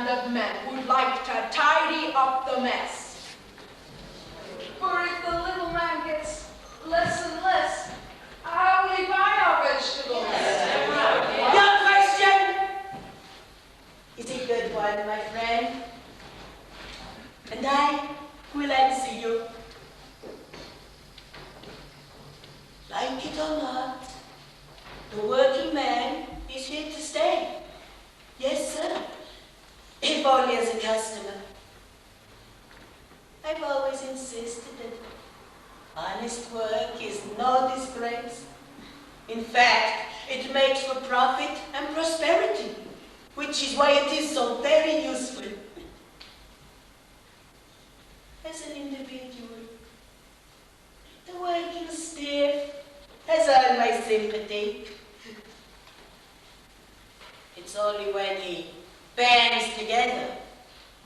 of men who'd like to tidy up the mess. For if the little man gets less and less, how will he buy our vegetables? Your question is a good one, my friend. And I will answer you. Like it or not, the working man is here to stay. Yes, sir. If only as a customer. I've always insisted that honest work is no disgrace. In fact, it makes for profit and prosperity, which is why it is so very useful. As an individual, the working stiff has all my sympathy. It's only when he bands together,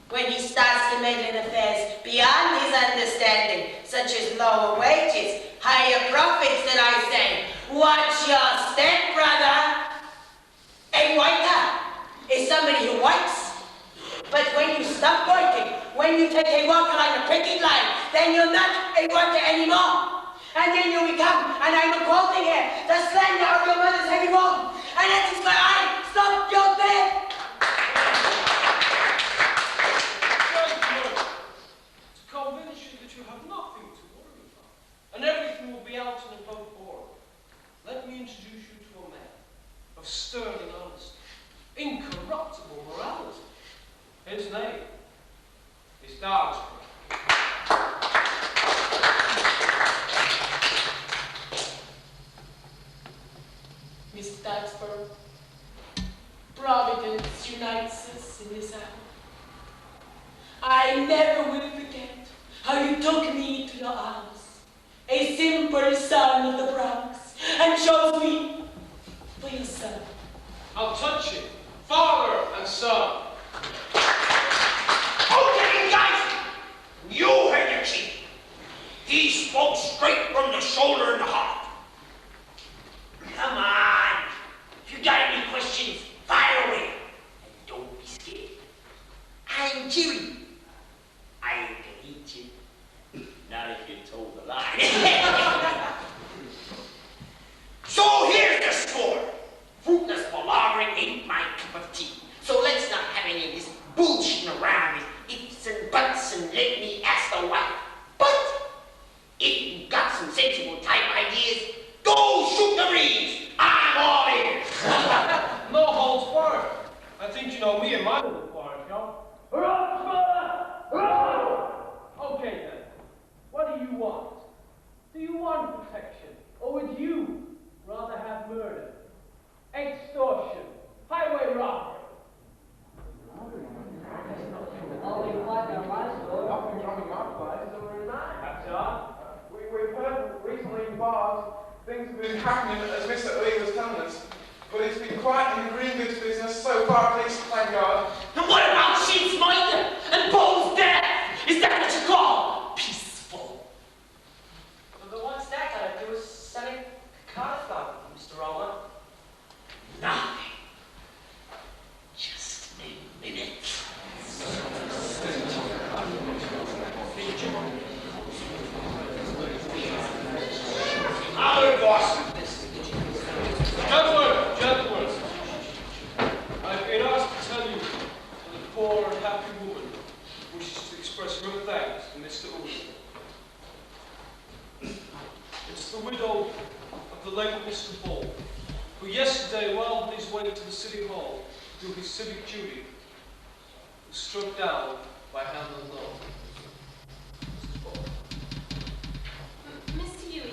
when he starts to meddle in affairs beyond his understanding, such as lower wages, higher profits, that I say, watch your step, brother. A waiter is somebody who works. But when you stop working, when you take a walk along the picket line, then you're not a worker anymore. And then you become, and I'm quoting here, the slender of your mother's heavy womb. And that is where I stop your death. To convince you that you have nothing to worry about, and everything will be out and above board, let me introduce you to a man of sterling honesty, incorruptible morality. His name is Nigel. Miss Daxborough, Providence unites us in this hour. I never will forget how you took me to your arms, a simple son of the Bronx, and chose me for your son. How touching, father and son. Okay, guys, you heard the chief. He spoke straight from the shoulder and the heart. Come on. If you got any questions, fire away. And don't be scared. I'm Jimmy. I can eat you. Not if you told the lie. So here's the score. Fruitless palavering ain't my cup of tea. So let's not have any of this bullshitting around with ifs and buts and let me ask the why. But if you got some sensible type ideas, go shoot the breeze. I'm all ears. No holds barred. I think you know me and my little barred, yo. Okay then. What do you want? Do you want protection? Or would you rather have murder, extortion, highway robbery? That's right. We've heard recently in bars things have been happening as Mr. Ui was telling us, but it's been quiet in the green goods business so far, please, thank God. And what about Sheets Minder and Paul's death? Is that what you call peaceful? But what's that got to do with selling cauliflower, Mr. Rowan? Nothing. Just a minute. Our boss. Gentlemen, I've been asked to tell you that the poor and happy woman wishes to express her thanks to Mr. Ui. It's the widow of the late Mr. Ball, who yesterday, while on his way to the City Hall to do his civic duty, was struck down by hand and law. Mr. Ui,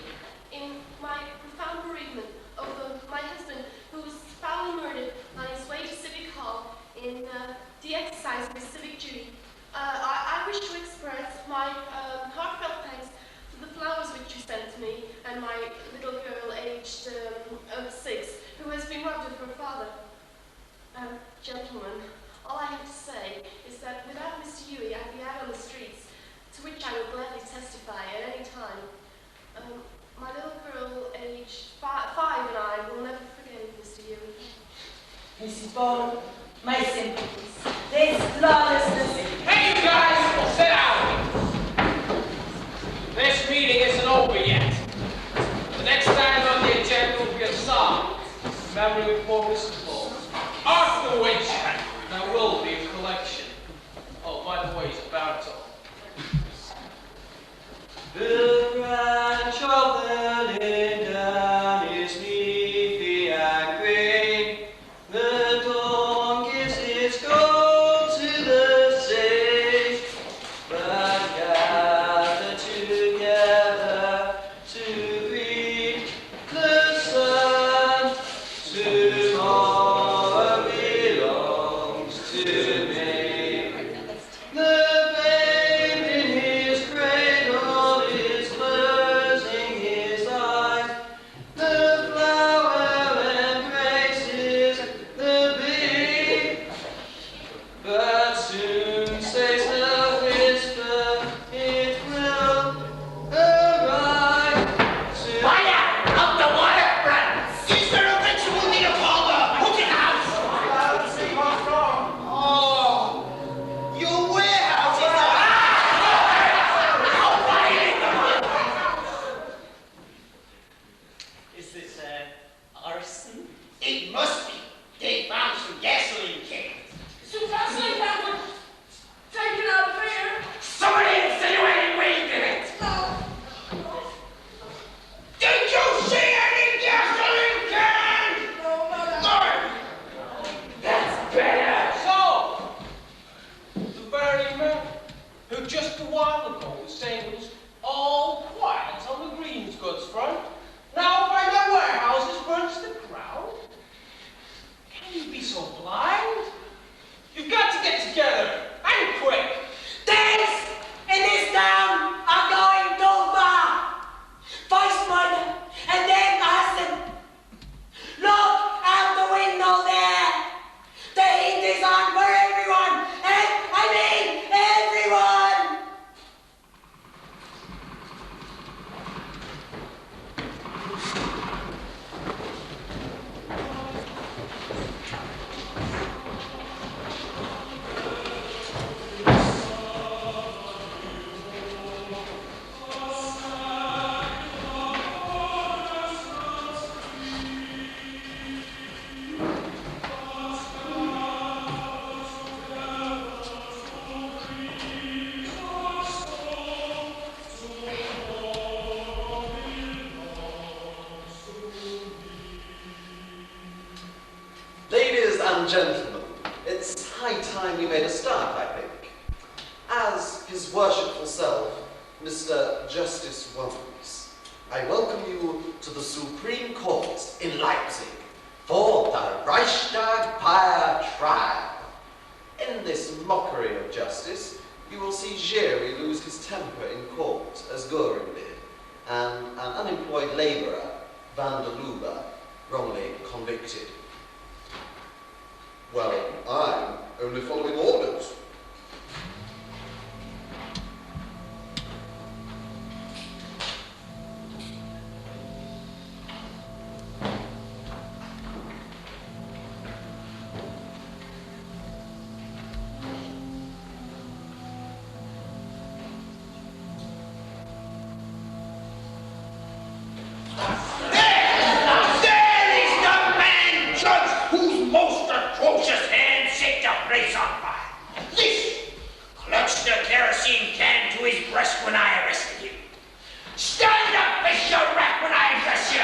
in my profound bereavement over my husband, who was foully murdered on his way to Civic Hall in the exercise of his civic duty, I wish to express my heartfelt thanks for the flowers which you sent to me and my little girl aged 6, who has been robbed of her father. Gentlemen, all I have to say is that without Mr. Ui, I'd be out on the streets, to which I will gladly testify at any time. My little girl, aged 5, and I will never forget Mr. Ui. Mrs. Ball, my sympathies. They this lawlessness. Hey, you guys, sit down. This meeting isn't over yet. The next item on the agenda will be a song, memory for resistible. After which, there will be a collection. Oh, by the way, he's a baritone. The branch of the linden is leafy and green. The dawn gives its gold to the sage, but gather together to greet the sun. Tomorrow belongs to me. The babe in his cradle is closing his eyes. The flower embraces the bee, but soon says the whisper, it will arrive soon. Fire! Out the water, friends! Is there a ritual need of Palmer? Put it out! I don't see what's wrong. Oh, your warehouse is Is this, arson? It must be. They found some gasoline cans. So gasoline that was taken out of here. Somebody insinuating we did it! Did you see any gasoline cans? No! That's better! So, the very man who just a while ago was saying it was all quiet on the Greens goods front, now find their warehouses burnt to the ground? Can you be so blind? You've got to get together, and quick! Things in this town are going too far. First murder, and then arson. Look out the window there. The heat is on for everyone, and I mean everyone. Ladies and gentlemen, it's high time we made a start, I think. As his worshipful self, Mr. Justice Wonders, I welcome you to the Supreme Court in Leipzig for the Reichstag Fire trial. In this mockery of justice, you will see Jerry lose his temper in court, as Goring did, and an unemployed labourer, Van der Lubbe, wrongly convicted. Well, I'm only following orders. There is the man, Judge, whose most atrocious hand set the place on fire. This clutched the kerosene can to his breast when I arrested him. Stand up, Mr. Rat, when I address you.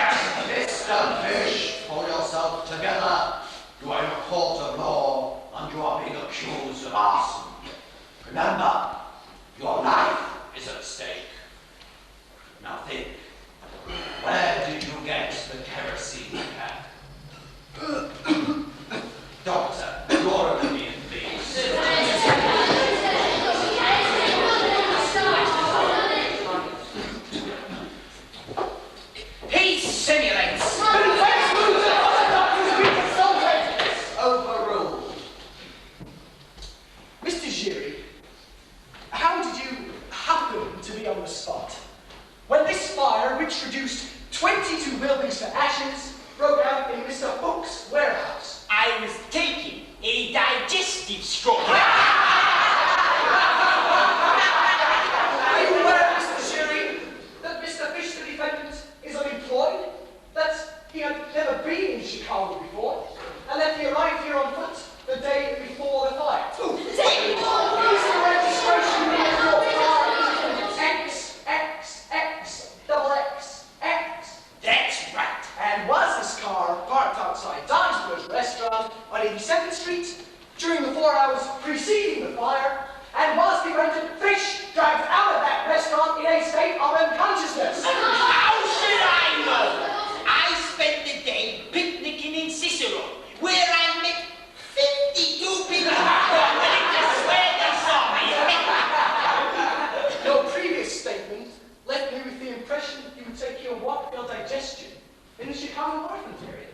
Mr. Fish, pull yourself together. You are in a court of law, and you are being accused of arson. Remember, your life is at stake. Now think, where did you get the kerosene can? Doctor, your opinion, please. He simulates. Overruled. Mr. Giry, how did you happen to be on the spot when this fire, which reduced 22 buildings to ashes, broke out in Mr. Hook's warehouse? I was taking a digestive stroll. 24 hours preceding the fire, and whilst he rented fish dragged out of that restaurant in a state of unconsciousness. How should I know? I spent the day picnicking in Cicero, where I met 52 people who were willing to swear they saw me. Your previous statement left me with the impression that you would take your walk for digestion in the Chicago Martins area.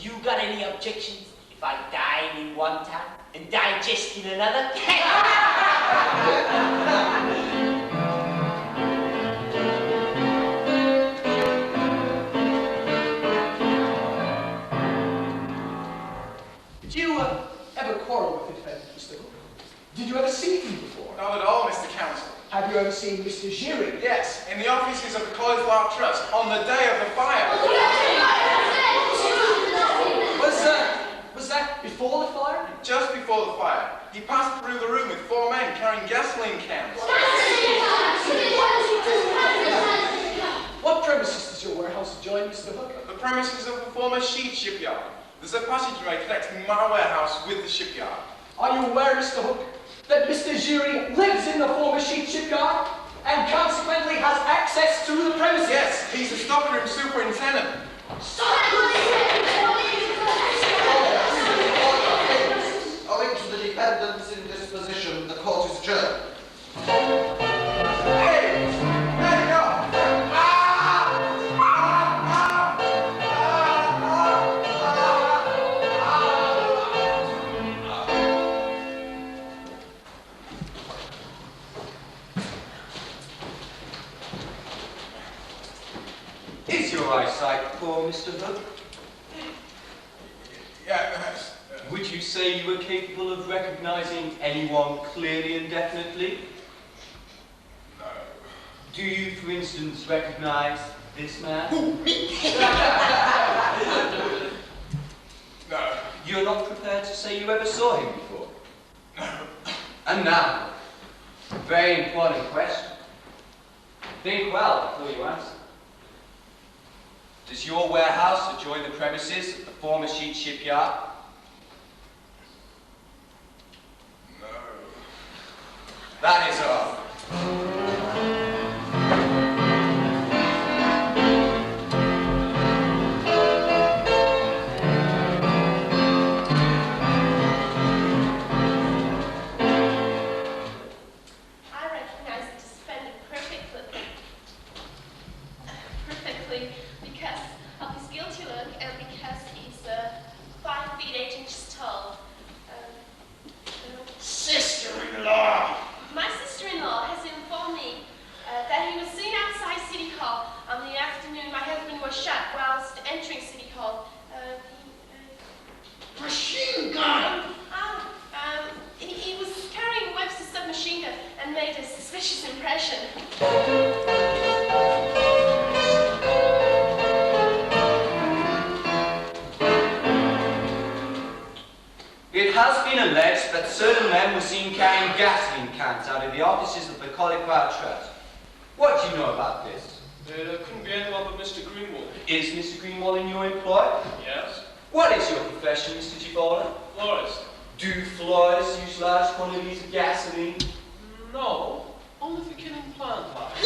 You got any objections if I dine in one town and digest in another? Did you ever quarrel with the defendant, Mr. Hook? Did you ever see him before? Not at all, Mr. Counsel. Have you ever seen Mr. Giry? Yes, in the offices of the Cauliflower Trust on the day of the fire. Was that before the fire? Just before the fire. He passed through the room with 4 men carrying gasoline cans. What premises does your warehouse adjoin, Mr. Hook? The premises of the former sheep shipyard. There's a passageway connecting my warehouse with the shipyard. Are you aware, Mr. Hook, that Mr. Giry lives in the former sheep shipyard and consequently has access to the premises? Yes, he's the stockroom superintendent. Owing to the defendant's indisposition, the court is adjourned. Hey! There you go! Is your eyesight poor, Mr. Hook? Yeah, perhaps. Would you say you were capable of recognizing anyone clearly and definitely? No. Do you, for instance, recognize this man? Who, me? No. You're not prepared to say you ever saw him before? No. And now, a very important question. Think well before you answer. Does your warehouse adjoin the premises of the former sheet shipyard? No. That is all. I recognize the defendant perfectly because of his guilty look and because he's 5 feet 8 inches tall. Sister-in-law! My sister-in-law has informed me that he was seen outside City Hall on the afternoon my husband was shot whilst entering City Hall. Machine gun! He was carrying Webster's submachine gun and made a suspicious impression. It has been alleged that certain men were seen carrying gasoline cans out of the offices of the Cauliflower Trust. What do you know about this? There couldn't be anyone but Mr. Greenwald. Is Mr. Greenwald in your employ? Yes? What is your profession, Mr. Givola? Florist? Do florists use large quantities of gasoline? No, only for killing plant life.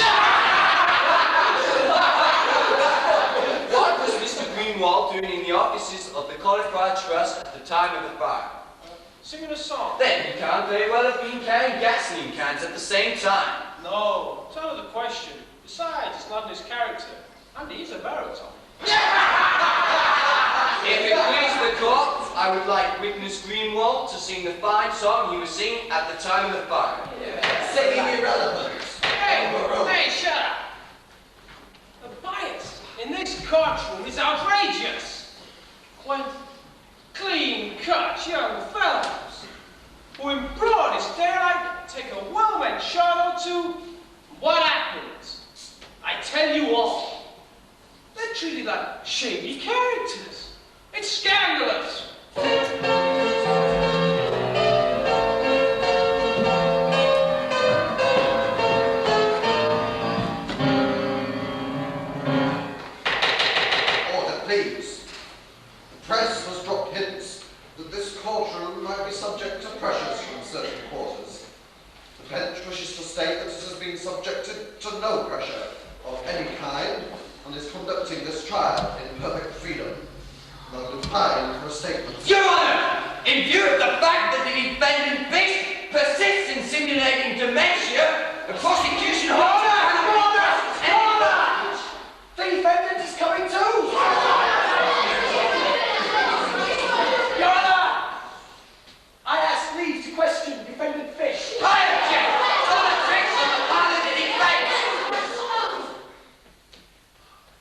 What was Mr. Greenwald doing in the offices of the Cauliflower Trust at the time of the fire? Singing a song. Then he can't very well have been carrying gasoline cans at the same time. No, it's out of the question. Besides, it's not in his character. And he's a baritone. If it please the court, I would like witness Greenwald to sing the fine song he was singing at the time of the fire. Singing irrelevant. Hey, shut up! The bias in this courtroom is outrageous. When clean-cut young fellows who in broadest daylight take a well-meant shot or two, what happens? I tell you all, they're treated like shady characters. It's scandalous. Order, please. The press has dropped hints that this courtroom might be subjected to no pressure of any kind and is conducting this trial in perfect freedom. Not defined for a statement. Your Honor, in view of the fact that the defendant Fish persists in simulating dementia, the prosecution holds The defendant is coming too! Your Honor! I ask leave to question defendant Fish. I object to the tricks on the part of the defense.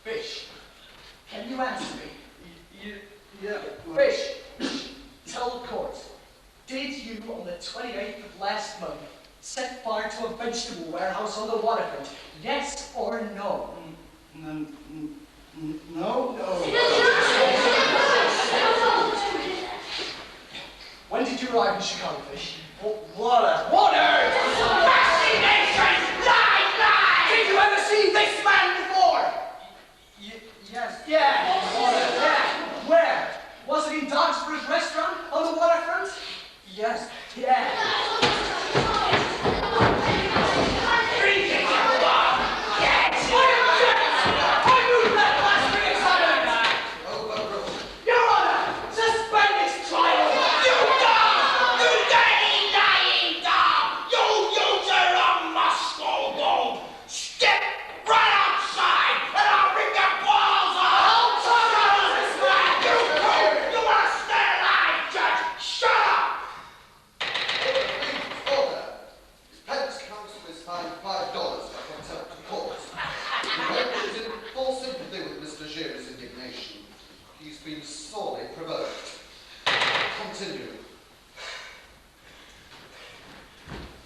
Fish, can you answer me? Yeah. Fish, tell the court, did you on the 28th of last month set fire to a vegetable warehouse on the waterfront? Yes or no? No. When did you arrive in Chicago, Fish? Water! Machination! Lie! Did you ever see this man before? Yes. Yeah. Water. Yeah. Where? Was it in Dogsborough's restaurant on the waterfront? Yes. Yeah.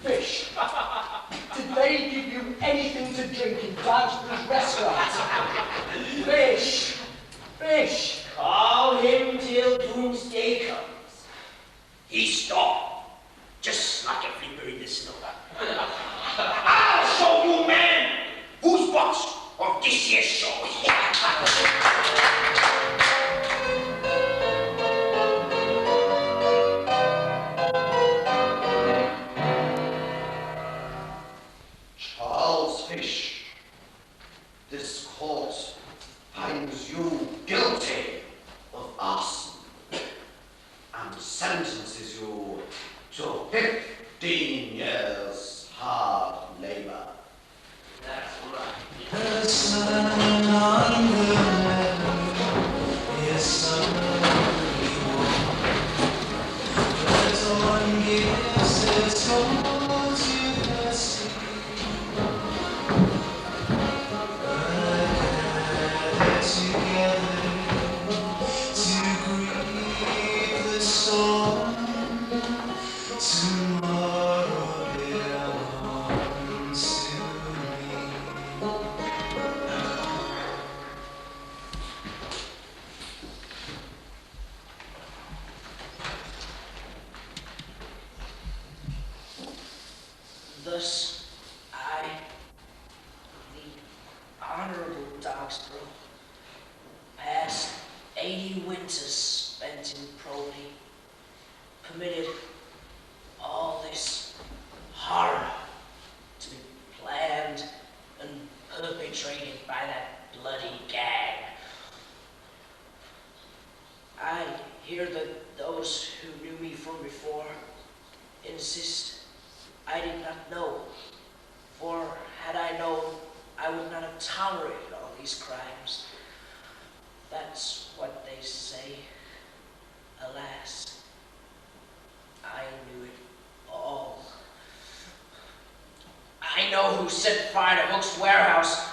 Fish, did they give you anything to drink in Dogsborough's restaurant? Fish. Call him till doomsday comes. He stopped, just like a flipper in the snow. I'll show you, man, who's boss of this year's show. Fish, this court finds you guilty of arson and sentences you to 15 years hard labor. That's right. The sun on the left is suddenly warm. But one gives its all to the sea. Together to grieve the storm. Tomorrow belongs to me. Thus, I, the Honorable Dogsborough, past 80 winters spent in probity, permitted all this horror to be planned and perpetrated by that bloody gang. I hear that those who knew me from before insist I did not know, for had I known, I would not have tolerated all these crimes. That's what they say. Alas, I knew it all. I know who set fire to Hook's warehouse.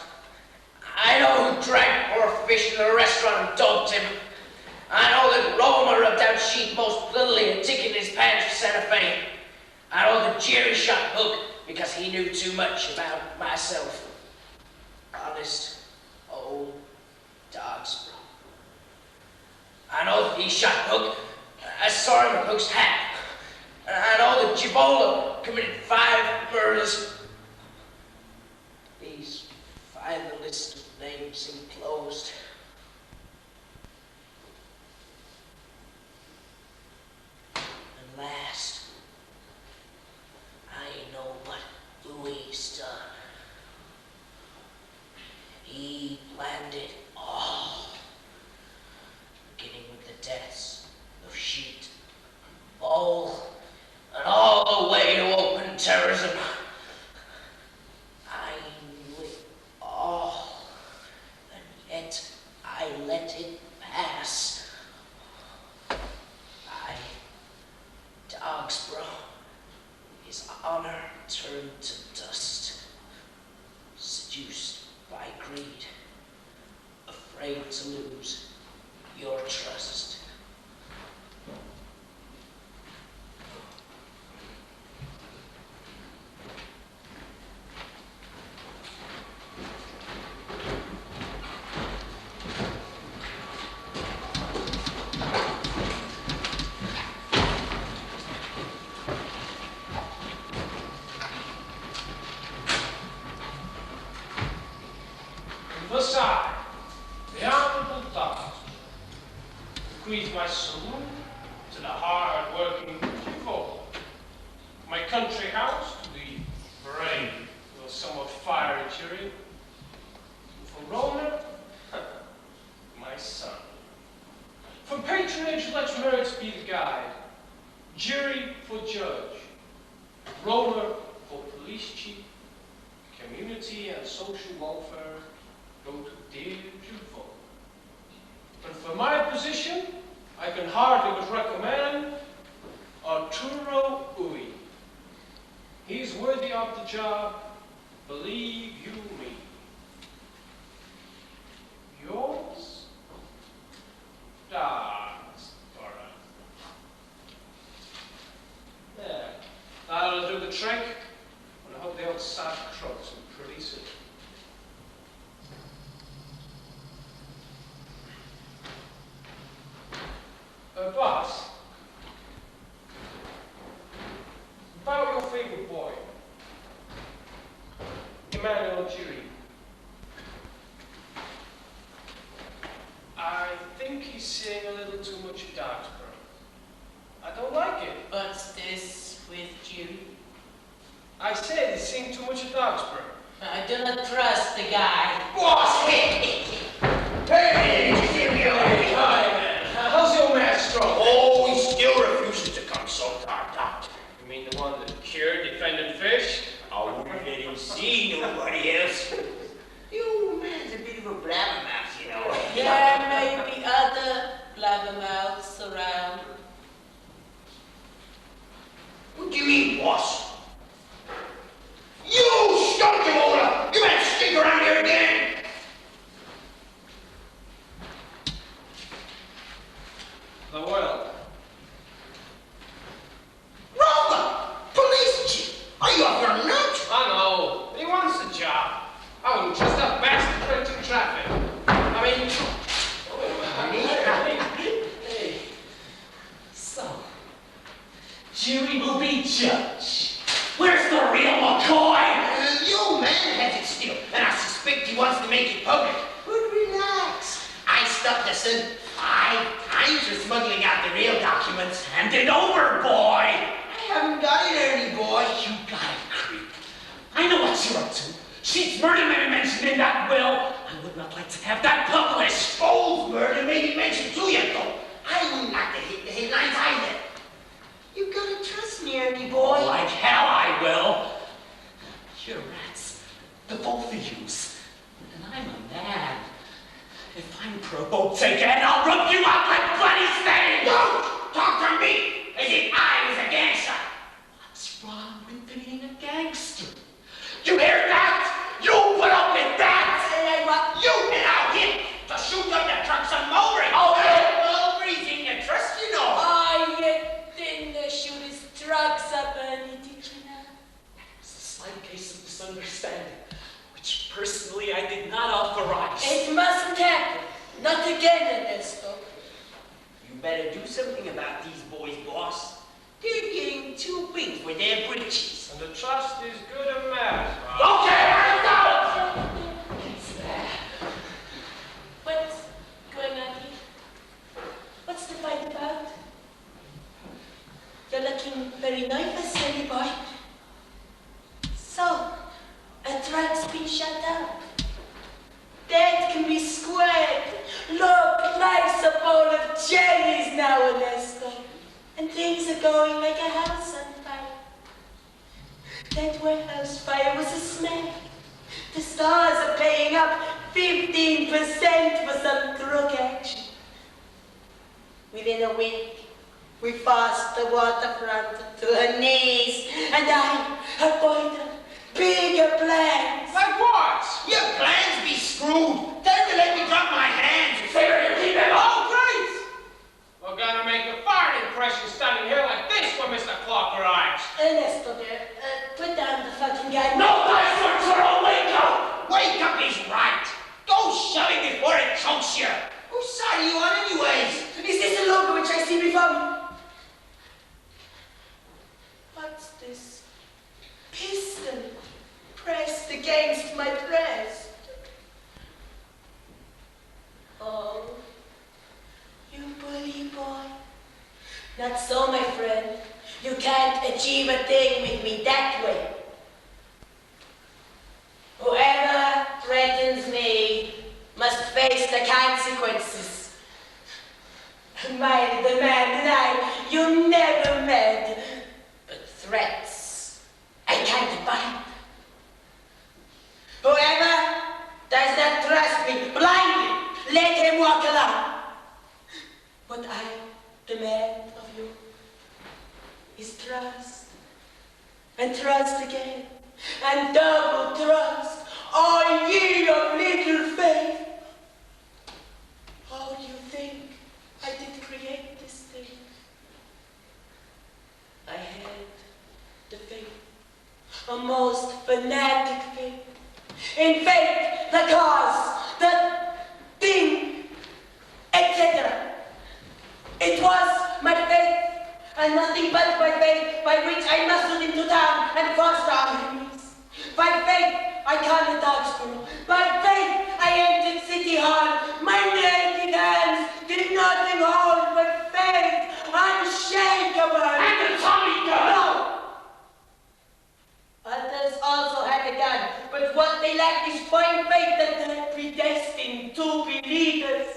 I know who drank more fish in the restaurant and dumped him. I know that Roma rubbed out Sheep most bloodily and ticking his pants for Santa Fe. I know that Jerry shot Hook because he knew too much about myself. Honest old Dogsborough. I know that he shot Hook. I saw him at Hook's hat. And I know that Gibola committed 5 murders. Please find the list of names enclosed. And last, I know what Louis done. grown, his honor turned to dust, seduced by greed, afraid to lose your trust. Thus I, the Honorable Doctor, bequeath my salute to the hard-working people, my country house to the brave, though somewhat fiery jury, and for Rona, my son. For patronage, let merit be the guide, jury for judge, Rona for police chief, community and social welfare go to dear Jufo. And for my position, I can hardly but recommend Arturo Ui. He's worthy of the job, believe you me. Yours? That's all right. There. That'll do the trick. And I hope they don't start crooks and pretty soon. Boss, about your favorite boy, Emmanuel Jury. I think he's seeing a little too much of Darksboro. I don't like it. What's this with Jury? I said he's seeing too much of Darksboro. I do not trust the guy. Boss, hey! How's your master? Oh, he still refuses to consult our doctor. You mean the one that cured defendant fish? I wouldn't let him see nobody else. You man's a bit of a blabbermouth, you know. There may be other blabbermouths around. What do you mean, boss? You skunky molar! You better stick around here again! The world. Rover! Police chief! Are you off your nut? I know. He wants the job. I wouldn't trust that bastard printing traffic. I mean... Hey. So, Jury will be judge. Where's the real McCoy? Your man has it still, and I suspect he wants to make it public. But relax. I stopped the son 5 times for smuggling out the real documents. Hand it over, boy! I haven't got it, Ernie boy. You got it, creep. I know what you're up to. She's murder may be mentioned in that will. I would not like to have that published. Old murder may be mentioned too, you know. I wouldn't like to hit the headlines either. You gotta trust me, Ernie boy. Like hell I will. You're rats, the both of yous. And I'm a man. If I'm provoked again, I'll rub you out like bloody stains! Don't talk to me as if I was a gangster. What's wrong with being a gangster? You hear that? You put up with that? Hey, what? You and I'll hit to shoot up the trucks and Mulberry. Oh, Mulberry's in your trust, you know. Oh, you didn't shoot his trucks up any, did you know? It's a slight case of misunderstanding, which personally I did not authorize. It mustn't happen. Not again, Ernesto. You better do something about these boys, boss. They're getting too big for their britches. And the trust is good and mad. Okay, I'm done! It's there. What's going on here? What's the fight about? You're looking very nervous, Ernie boy. So, a truck's been shut down. That can be squared. Look, life's a bowl of cherries now, Ernesto. And things are going like a house on fire. That warehouse fire was a smack. The stars are paying up 15% for some drug action. Within a week, We passed the waterfront to her knees, and I avoided bigger plans. Like what? Your plans be screwed. Then you let me drop my hands and figure you keep them all. Oh, great! We're gonna make a fine impression standing here like this when Mr. Clark arrives. Ernesto, dear, put down the fucking gun. No, that's Arturo, wake up! Wake up is right. Go shove it before it chokes you. Whose side are you on anyways? Is this the logo which I see before me? What's this? Pistol pressed against my breast. Oh, you bully boy. Not so, my friend. You can't achieve a thing with me that way. Whoever threatens me must face the consequences. Mind the man and I, you never met. But threats, I can't bind. Whoever does not trust me blindly, let him walk alone. What I demand of you is trust, and trust again, and double trust, all ye of little faith. How do you think I did create this thing? I had the faith, a most fanatic faith, in faith, the cause, the thing, etc. It was my faith, and nothing but my faith, by which I muscled into town and forced our enemies. By faith, I caught the dog school. By faith, I entered City Hall. My naked hands did nothing hold but faith, unshakable. And the Tommy gun! No! Others also had a gun, but what they lacked is fine faith that they're predestined to be leaders.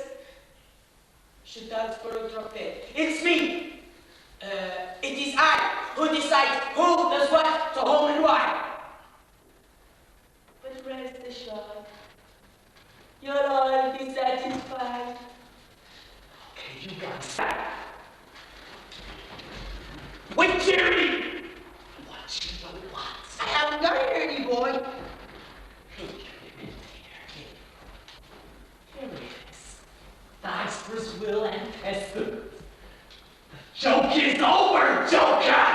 Should Downsborough drop dead? It's me. It is I who decides who does what to whom and why. But rest assured, you'll all be satisfied. Okay, you got that. Wait, Jerry! What you know what? I haven't got it, Ernie boy. Here it is. Downsborough's will and testament. The joke is over, Joker!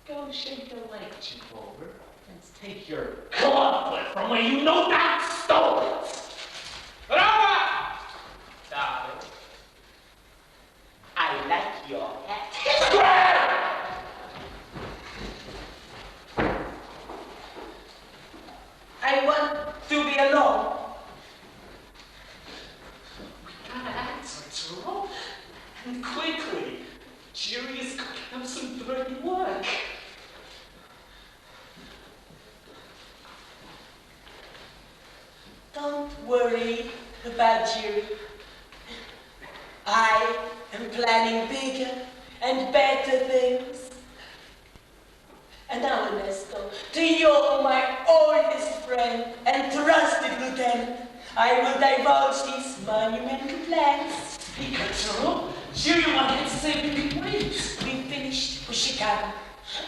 Go shake the leg, Chief over, and take your clubfoot from where you know that stole it! Brava! Darling. I like your hat. I want to be alone. We gotta act, Arturo. And quickly. Jerry is cooking up some dirty work. Don't worry about Jerry. I am planning bigger and better things. And now, Ernesto, to you, my oldest friend and trusted lieutenant, I will divulge these monumental plans. Speak, Arturo. Jerry wanted to say we can wait. We finished with Chicago.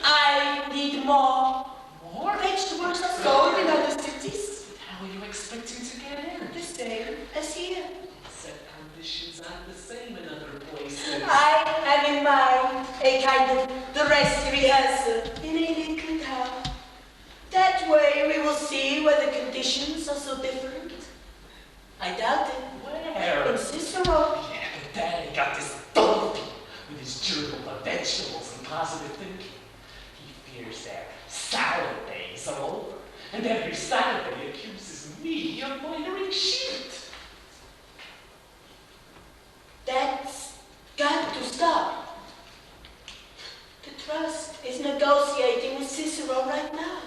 I need more. More? Vegetables are sold in other cities. How are you expecting to get in? The same as here. Set conditions aren't the same in other places. I have in mind a kind of dress rehearsal in a little town. That way we will see whether conditions are so different. I doubt it. Where? In Cicero. Yeah, but Daddy got this dope with his journal of vegetables and positive thinking. He fears that salad days are over, and every Saturday accuses me of murdering shit. That's got to stop. The trust is negotiating with Cicero right now.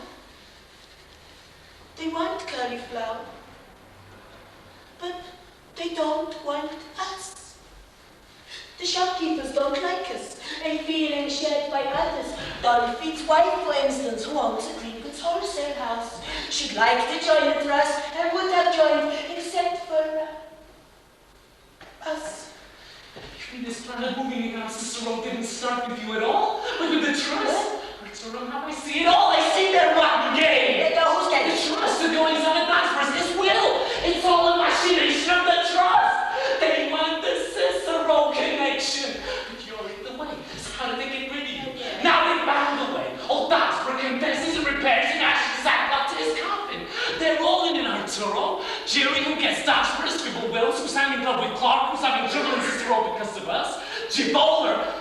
They want cauliflower, but they don't want us. The shopkeepers don't like us, a feeling shared by others. Dolly Feet's wife, for instance, who owns a green goods wholesale house. She'd like to join the trust and would have joined except for us. If And this plan of moving around Cicero didn't start with you at all? But with the trust? Arturo, now I see it all. I see their rotten game. Who's getting the trust? The goings on at Knoxford, his will. It's all a machination of the trust. They want the Cicero connection. But you're in the way. So how did they get rid of you? Now they found the way. Old Knoxford confesses and repairs and ashes sack up to his coffin. They're all in Arturo. Jerry, who gets Knoxford to scribble wills, who's having love with Clark, who's having trouble in Cicero because of us. Jim Bowler,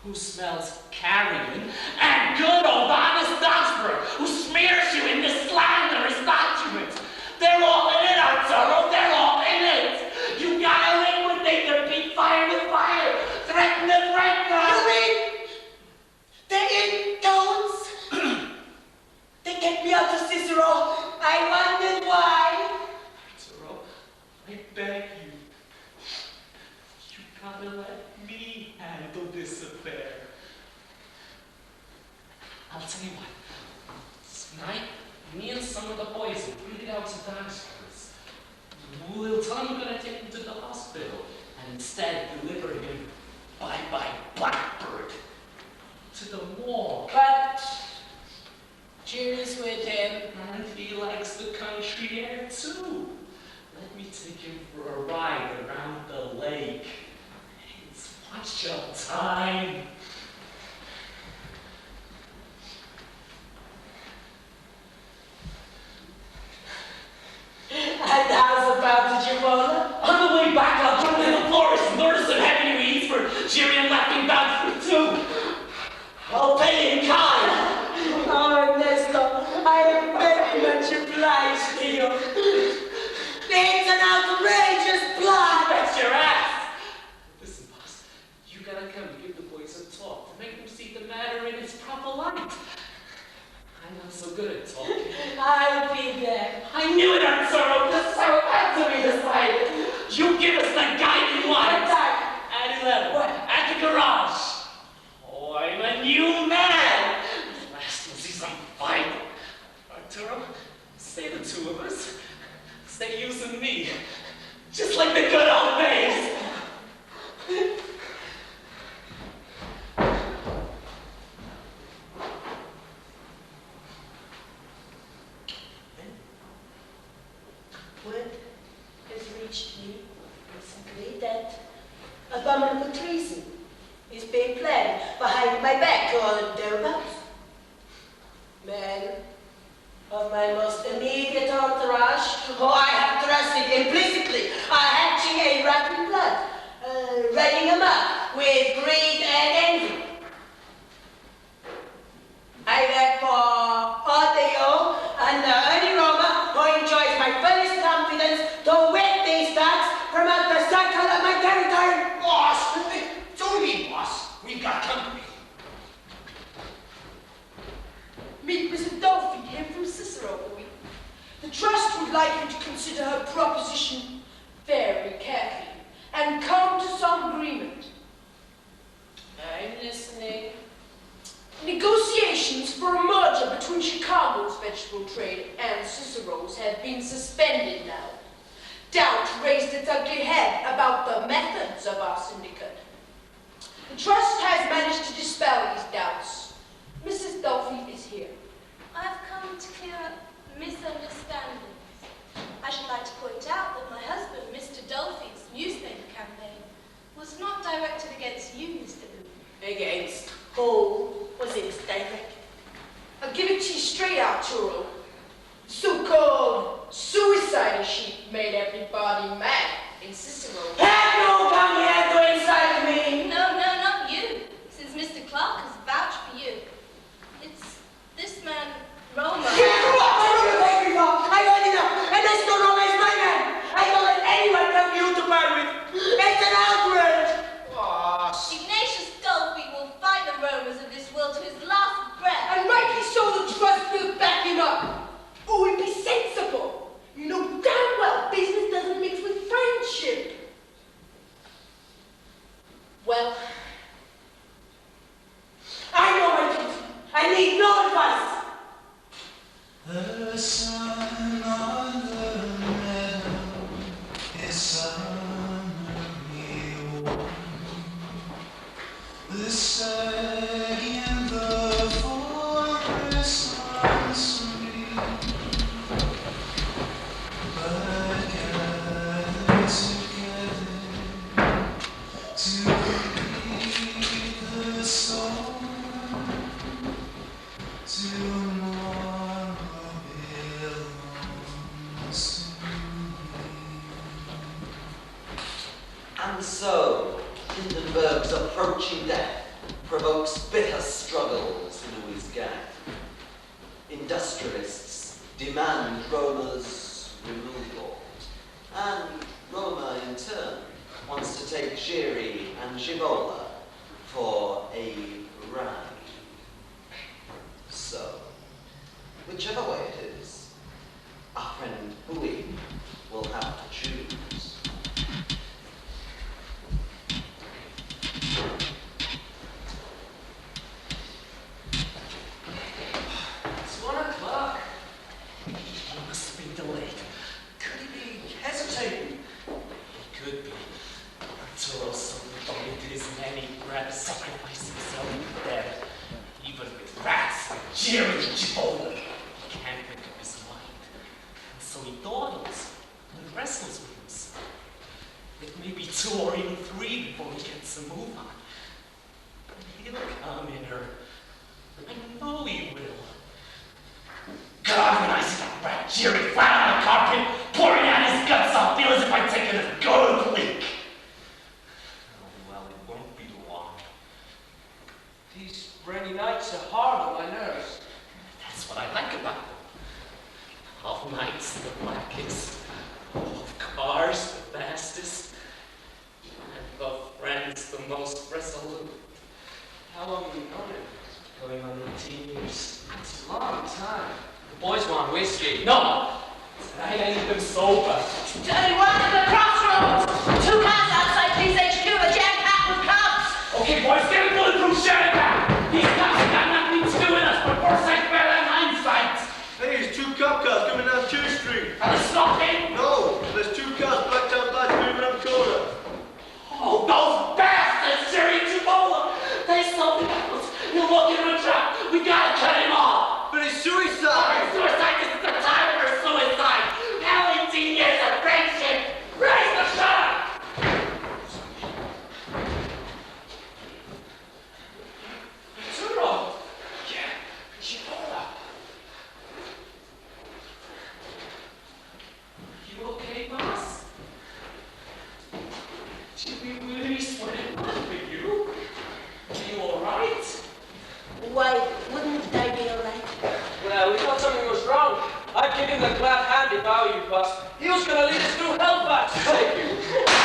who smells carrion, and good old honest Knoxford, who smears you in the slanderous documents. They're all in it, Arturo. They're all in it. You gotta liquidate them, beat fire with fire, threaten to threaten them. You mean they're in tones? They get me out of Cicero. I wondered why. Arturo, I beg you. You gotta let me handle this affair. I'll tell you what. Tonight, me and some of the boys will bring it out to Knoxford's. We'll tell him we're gonna take him to the hospital and instead deliver him by Blackbird to the morgue. But Jerry's with him. And he likes the country air too. Let me take him for a ride around the lake. It's watch your time. And how's about the Javola? On the way back, I'll run to the forest and order some heavy weeds for Jerry and laughing back for two. I'll pay in kind. Oh, Ernesto, I am very much obliged to you. It's an outrageous plot. That's your ass. Listen, boss, you gotta come and give the boys a talk to make them see the matter in its proper light. I'm not so good at talking. I'll be there. I knew it, Arturo. This so had to be decided. You give us the guiding light. At 11. What? At the garage. Oh, I'm a new man. Last will see some fight. Arturo, stay the two of us. Stay using me. Just like the good old days. Word has reached me recently that abominable treason is being planned behind my back or thereabouts. Men of my most immediate entourage, who I have trusted implicitly, are hatching a rotten plot, running amok with greed and envy. I therefore order you, under any Roma who enjoys my fullest confidence, to whip these thoughts from out the circle of my territory. Boss, don't leave, boss. We've got company. Meet Mr. Dolphy here from Cicero, boy. The trust would like you to consider her proposition very carefully and come to some agreement. I'm listening. Negotiations for a merger between Chicago's vegetable trade and Cicero's have been suspended now. Doubt raised its ugly head about the methods of our syndicate. The trust has managed to dispel these doubts. Mrs. Dolphy is here. I've come to clear up misunderstandings. I should like to point out that my husband, Mr. Dolphy's newspaper campaign was not directed against you, Mr. Ui. Against who was it directed? I'll give it to you straight out, Arturo. So-called suicide sheet made everybody mad in Cicero. Have you come here to insult me? No, not you, since Mr. Clark has vouched for you. It's this man, Roma. I got enough. And this no Roma is my man. I don't let anyone come here to bar with. It's an outrage. Ignatius Dolphy will fight the Romans of this world to his last breath. And rightly so, the trust will back him up. Oh, and be sensible. You know damn well business doesn't mix with friendship. Well, I know my duty. I need no advice. The sun on the meadow is summerly warm. so, Hindenburg's approaching death provokes bitter struggles in Ui's gang. Industrialists demand Roma's removal, and Roma in turn wants to take Giri and Givola for a ride. So, whichever way it is, our friend Ui will have to choose. It's 1 o'clock. He must be delayed. Could he be hesitating? It could be. Arturo so devoted to his men, he'd rather sacrifice himself than dead. Even with rats like Jerry and Givola, he can't make up his mind. And so he dawdles and wrestles with himself. It may be 2 or even 3 before he gets a move on. But he'll come in her. I know he will. God, when I see that rat Jerry flat on the carpet, pouring out his guts, I'll feel as if I'd taken a gold leak. Oh, well, it won't be long. These rainy nights are hard on my nerves. That's what I like about them. All nights the blackest, of cars the fastest, and of friends the most resolute. How long have you known him? Going on 18 years. It's a long time. The boys want whiskey. No! Tonight I need them sober. Dirty one at the crossroads! 2 cars outside Police HQ, a jam-packed with cops! Okay, boys, get a bulletproof shirt back! These cops have got nothing to do with us, but foresight's better than hindsight! Hey, there's 2 cop cars coming down 2 Street. Are they stopping? No, there's 2 cars blacked out lights moving up corner. Oh, those bastards, Jerry and Givola! They sold the apples. He'll walk into a trap. We gotta cut him off. But it's suicide! Suicide isn't the time for suicide! Hell, 18 years of friendship! Raise the shot! Arturo! Yeah, Givola. You okay, boss? Did we really sweat it blood for you? Are you alright? Why wouldn't I be alright? Well, we thought something was wrong. I'd give him the glad hand if I were you, boss. He was gonna lead us through hell back to save you.